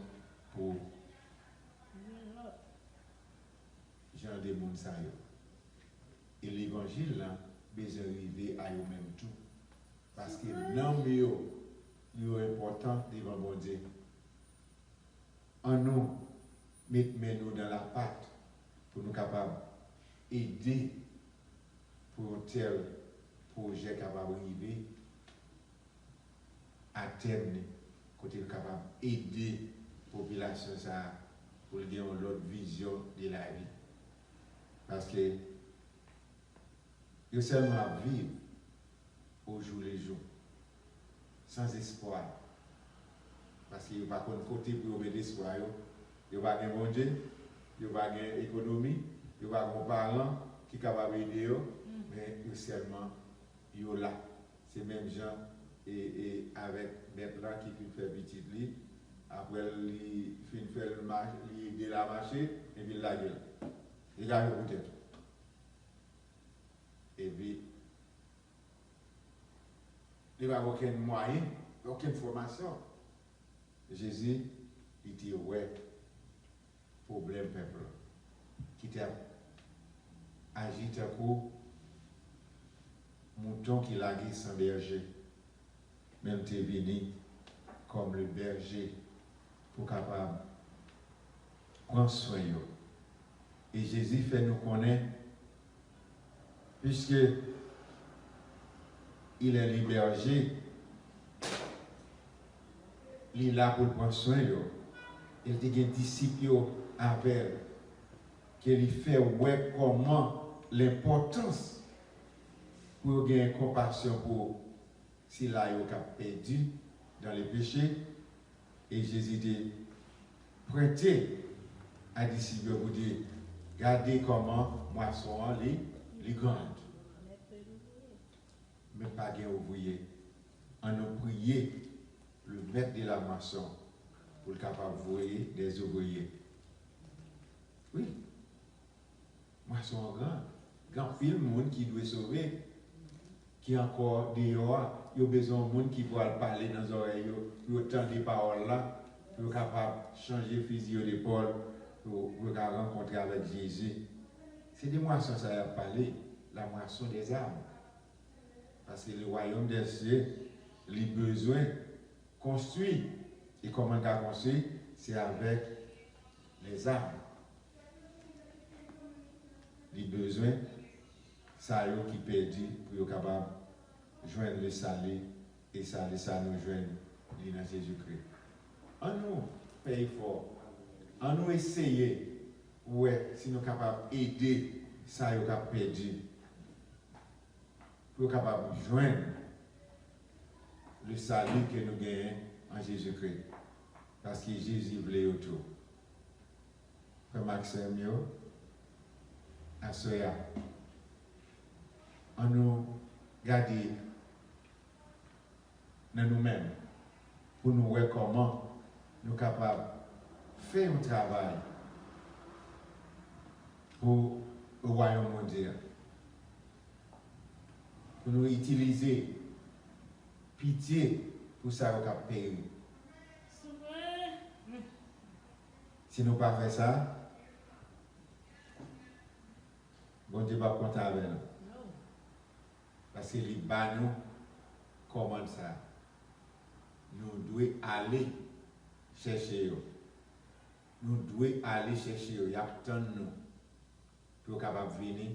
Speaker 3: pour Jean de Mounsayo. Et l'évangile, là, besoin d'arriver à eux-mêmes tout. Parce que l'homme est important devant mon Dieu. En nous, mettons-nous dans la pâte pour nous capables d'aider pour un tel projet capable d'arriver à terme, côté capable d'aider la population ça, pour avoir une autre vision de la vie. Parce que ils seulement vivre au jour le jour, sans espoir. Parce qu'il n'y a pas de côté pour mettre espoir. Il n'y a pas de bon Dieu, il n'y a pas d'économie, il n'y a pas de parents qui sont capables d'aider, mais ils seulement là. C'est même gens et avec des plans qui fait petit lit. Après, il fait le marché, il de la marché, et puis la gueule. Il a eu peut-être. Et puis, il n'y a aucun moyen, aucune formation. Jésus, il dit, ouais, problème peuple. Qui t'a agi comme mouton qui l'a gué sans berger. Même t'es venu comme le berger pour capable prendre soin. Et Jésus fait nous connaître, puisque il est le berger, il est là pour prendre soin. Il a des disciples avec qu'il fait ouais comment l'importance pour gagner compassion pour s'il a perdu dans les péchés. Et Jésus dit, prêtez à disciples pour dire, regardez comment moisson les grandes. Mais pas bien ouvrier. On a prié le maître de la moisson pour le capable de voyer des ouvriers. Oui. Moisson grand. Grand pile monde qui doit sauver. Qui encore dehors, il y a besoin de monde qui va parler dans les oreilles, il y a autant de paroles là, pour être capable de changer le fusil d'épaule, pour rencontrer avec Jésus. C'est des moissons ça a parlé. la moisson des âmes. Parce que le royaume des cieux, les besoins construits. Et comment il a construit? C'est avec les âmes. Les besoins, ça y est qui perdu pour être capable de joindre le salé et salé, ça nous joindre dans Jésus-Christ. En nous, paye fort. En nous essayer, ouais, si nous sommes capables d'aider ça y est perdu. Pour être capable de joindre le salut que nous gagnons en Jésus-Christ. Parce que Jésus voulait autour. Frère Maxime, à Soya, on nous garde dans nous-mêmes pour nous voir comment nous sommes capables de faire un travail pour le royaume mondial. Pour nous utiliser pitié pour ça qu'on a payé. Si nous ne pas faire ça, bon Dieu va compter avec nous. Parce que les banaux comment ça. Nous devons aller chercher eux. Nous devons aller chercher eux. Il y a tant de nous pour être capable de venir,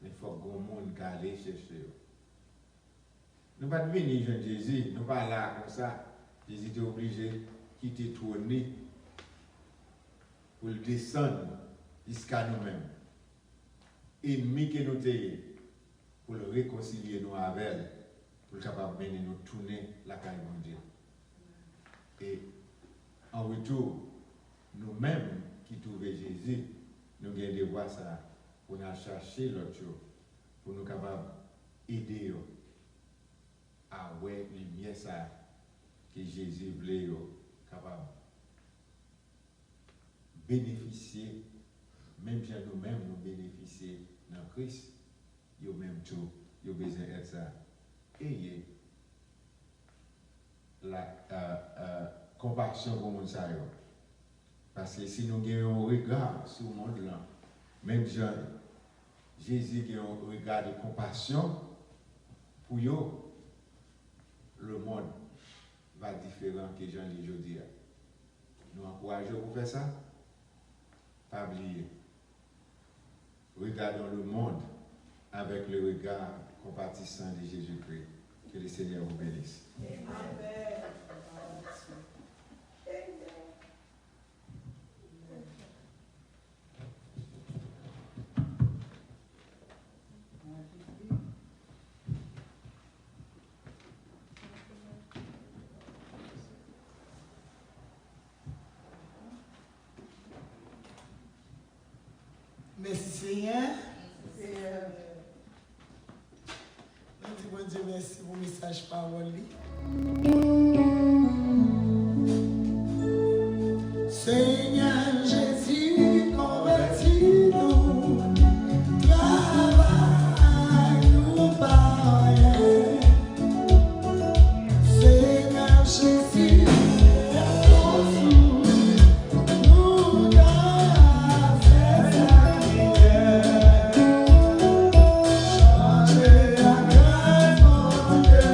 Speaker 3: mais il faut que le monde aller chercher eux. Nous ne pouvons pas venir jeune Jésus, nous ne pas là comme ça. Jésus était obligé de quitter tourner pour le descendre jusqu'à nous-mêmes. Ennemis que nous sommes, pour le réconcilier nous avec elle, pour le capable de nous tourner la caille mondiale. Et en retour, nous-mêmes qui trouvons Jésus, nous avons des voies ça pour nous chercher l'autre chose, pour nous capables d'aider à voir les lumière ça que Jésus voulait capable bénéficier, même si nous-mêmes nous bénéficier dans Christ, nous même tout, nous besoin d'être ça. Ayez la compassion pour nous. Parce que si nous avons un regard sur le monde là, même Jésus qui a un regard de compassion, pour eux, le monde va être différent que Jean dit aujourd'hui. Nous encourageons pour faire ça. Pas oublier. Regardons le monde avec le regard compatissant de Jésus-Christ. Que le Seigneur vous bénisse. Amen.
Speaker 1: Merci Seigneur. Bon Dieu, merci pour le message parole. Seigneur Jésus, convertis-nous, travaille-nous par rien. Seigneur Jésus, nous donne cette prière. Changez la grâce, mon Dieu.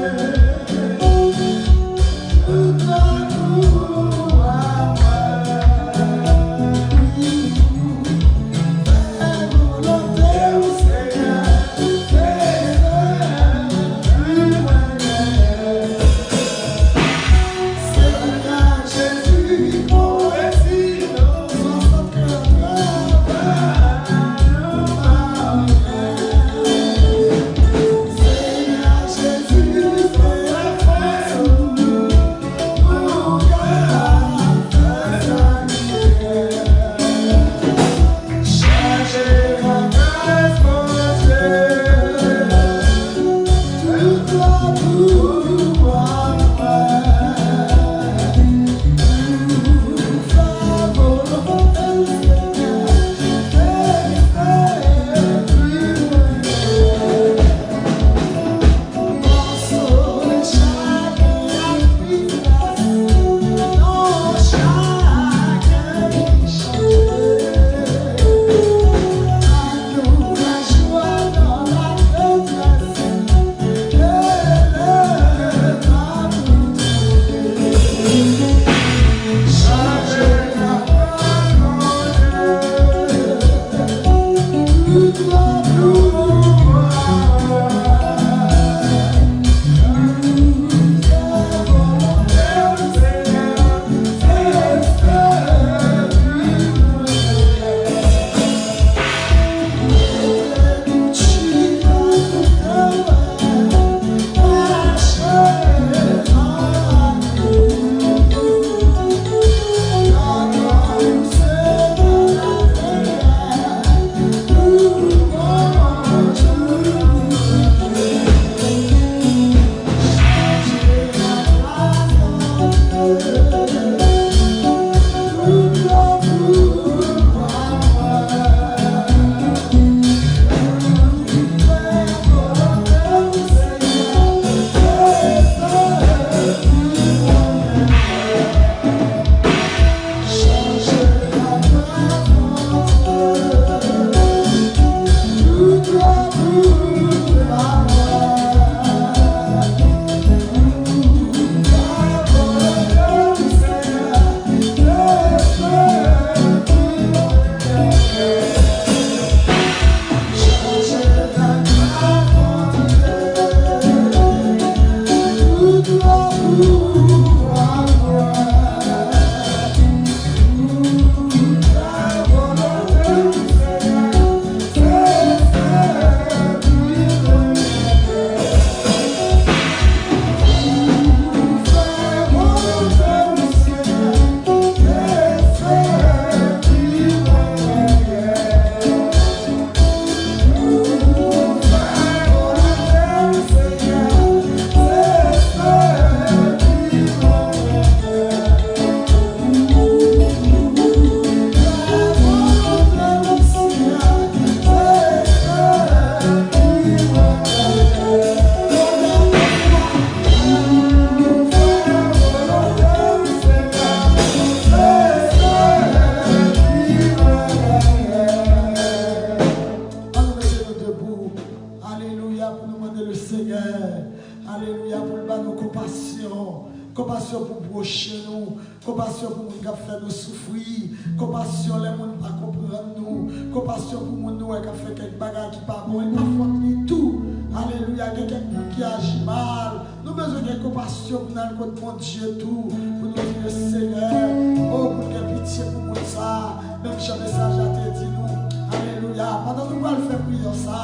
Speaker 2: compassion pour prochain nous, compassion pour nous qui fait nous souffrir, compassion les gens qui ne comprennent nous, compassion pour nous qui fait quelques bagages qui ne pas bon, pas faute tout. Alléluia, quelqu'un qui agit mal. Nous avons besoin de compassion pour nous contre mon Dieu tout, pour nous dire Seigneur, oh pour que pitié pour nous ça, même si le message a été dit nous. Alléluia, pendant que nous allons faire prier ça,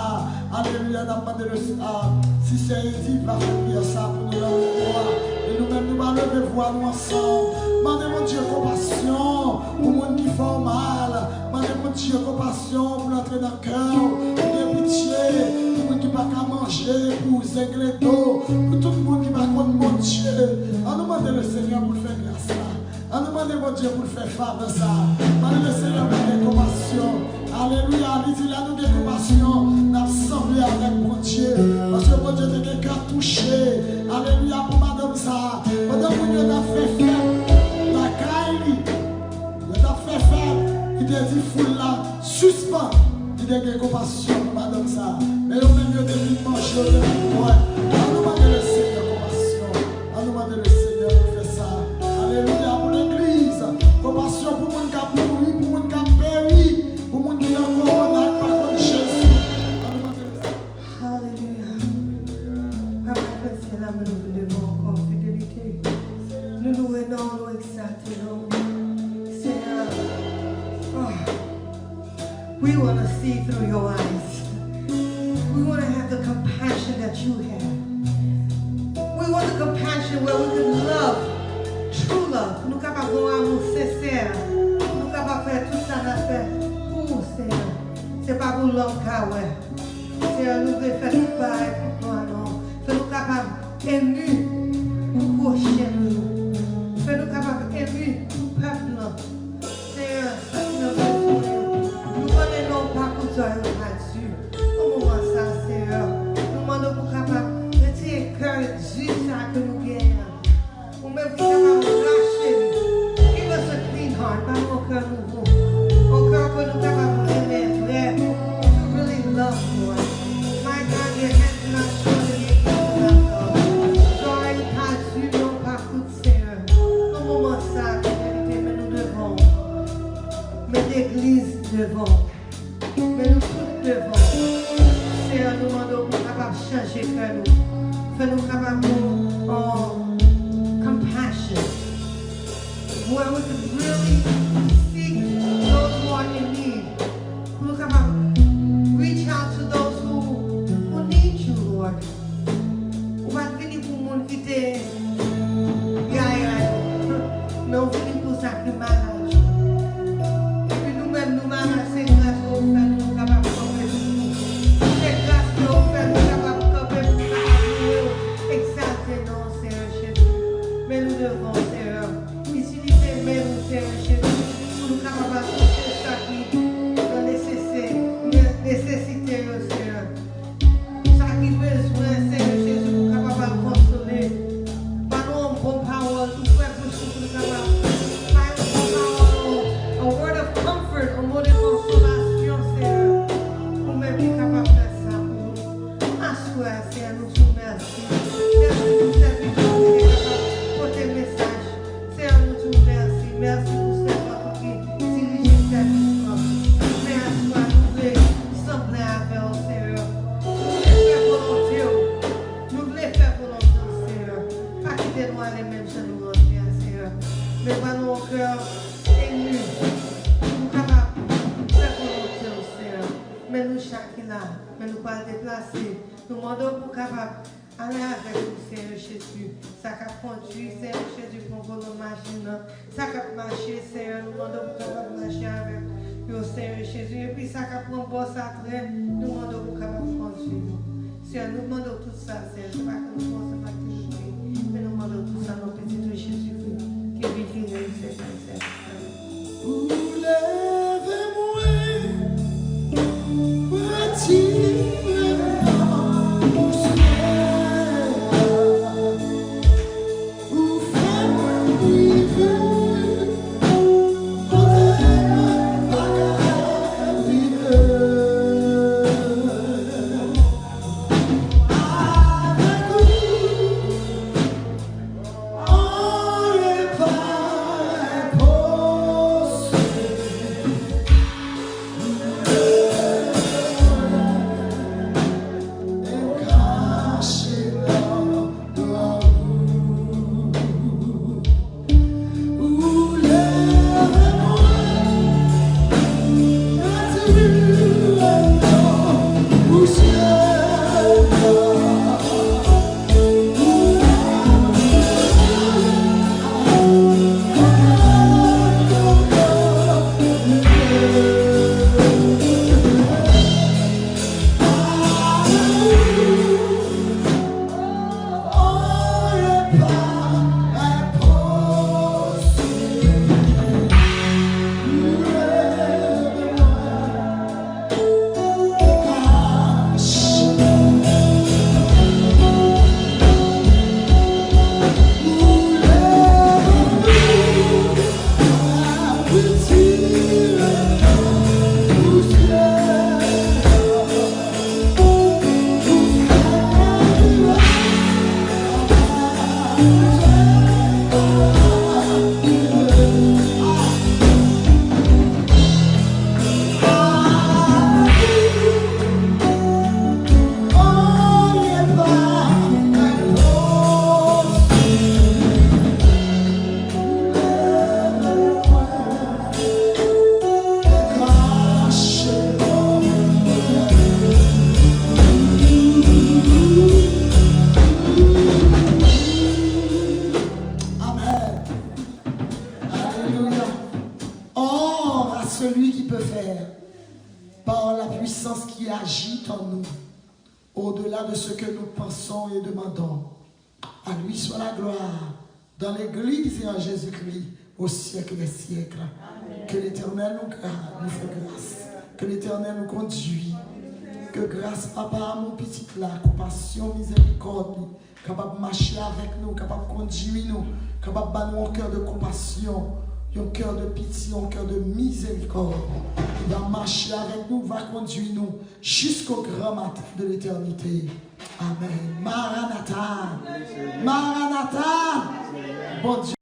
Speaker 2: alléluia, nous avons demandé si c'est Edith va faire prier ça pour nous voir. Et nous-mêmes nous allons lever voix nous ensemble. Demandez mon Dieu compassion pour les gens qui font mal. Demandez mon Dieu compassion pour entrer dans le cœur, pour pitié. Pour qui ne pas manger, pour zégler d'eau, pour tout le monde qui va contre mon Dieu. On demande le Seigneur pour faire grâce là. On demande mon Dieu pour faire faveur ça. On le Seigneur pour faire compassion. Alléluia. Il dit là nous avons compassion. Nous avons semblé avec mon Dieu. Parce que mon Dieu est quelqu'un touché. Alléluia pour madame ça. Pendant que Dieu a fait faible, la caille, il a fait faible. Il a dit foule là, suspend. Il a eu compassion pour madame ça. Mais au même lieu de lui manger, de lui boire. On demande le Seigneur compassion. On demande le Seigneur pour faire ça. Alléluia pour l'église. Compassion pour les gens qui ont mouru, pour les gens qui ont péri, pour les gens qui ont encore malade par contre Jésus. On demande le Seigneur.
Speaker 5: Alléluia. Papa, c'est là que nous vous devons encore fidélité. Nous nous venons, nous exaltons. Seigneur. We want to see through your eyes. We want to have the compassion that you have. We want the compassion where we can love, true love. Nous capables d'avoir un amour sincère. Nous capables de faire tout ça dans fait pour Seigneur. C'est pas pour l'homme qu'à Seigneur, nous devons faire tout pareil pour toi, non. Fais-nous capables émus pour prochain nous. Fais-nous capables émus pour peuple. Seigneur, ça nous besoin. Nous connaissons pas pour toi, Dieu. Comment ça, Seigneur? Nous demandons pour capable de retirer le cœur juste à que nous gagnons. Ou même qui capable de lâcher. Give us a clean heart, pas mon cœur nouveau. Mon cœur que nous capable d'aimer vrai. To really love, Lord. My God, your hands not short and your hands not long. Gloire à Dieu, non pas pour Seigneur. Comment ça, mais nous devons. Mais l'église devant. Mais nous tous devons. Seigneur, nous demandons pour capable changer cœur nous. Fais-nous capable en compassion. Where we can really seek those who are in need. Nous capable reach out to those who need you, Lord. On va venir pour le monde qui était gaillard. Non, venir pour ça qui malade. Et puis nous-mêmes, nous malades, c'est grâce au fait nous capables de camper pour nous. C'est grâce au fait nous capables de camper pour nous. Exalter non, Seigneur Jésus. Mais nous devons, Seigneur, utiliser même, Seigneur Jésus, pour nous capables de toucher ça qui est nécessité, Seigneur. Ça qui est besoin, Seigneur Jésus, pour nous capables de consoler. Pas nous en bonne parole, tout faire pour nous capables. A word of comfort, un mot de consolation, Seigneur. Pour même qui est capable de faire ça pour nous. Assois, Seigneur, nous vous remercions. Merci pour cette vidéo qui est capable de porter le message. Seigneur, nous vous remercions. Merci pour cette votre qui dirige cette histoire. Merci à nous voulons sembler avec vous, Seigneur. Nous voulons faire volonté, Seigneur. Pas quitter nous aller même chez nous, Seigneur. Mais pas nos cœurs émus. Nous capables de faire volonté, Seigneur. Mais nous chacun là, mais nous pas déplacer. Nous demandons pour capable aller avec nous, Seigneur Jésus. Ça qui conduit, Seigneur Jésus, pour voler machine. Ça qui marcher, Seigneur. Nous demandons pour capable marcher avec nous, Seigneur Jésus. Et puis ça qui prend bon sacré, nous demandons pour capable conduire nous. Seigneur, nous demandons tout ça, Seigneur. Ce n'est pas que nous pensons pas que nous voulons, mais nous demandons tout ça dans le petit de Jésus-Christ. Qui vit et c'est sincère.
Speaker 2: Oh
Speaker 1: celui qui peut faire, par la puissance qui agit en nous, au-delà de ce que nous pensons et demandons. À lui soit la gloire, dans l'Église et en Jésus-Christ, au siècle des siècles. Amen. Que l'Éternel nous fait grâce, que l'Éternel nous conduit, que grâce, papa, mon petit là, compassion, miséricorde, capable de marcher avec nous, capable de conduire nous, capable de nous un cœur de compassion, un cœur de pitié, un cœur de miséricorde. Il va marcher avec nous, va conduire nous jusqu'au grand matin de l'éternité. Amen. Maranatha. Maranatha. Bon Dieu.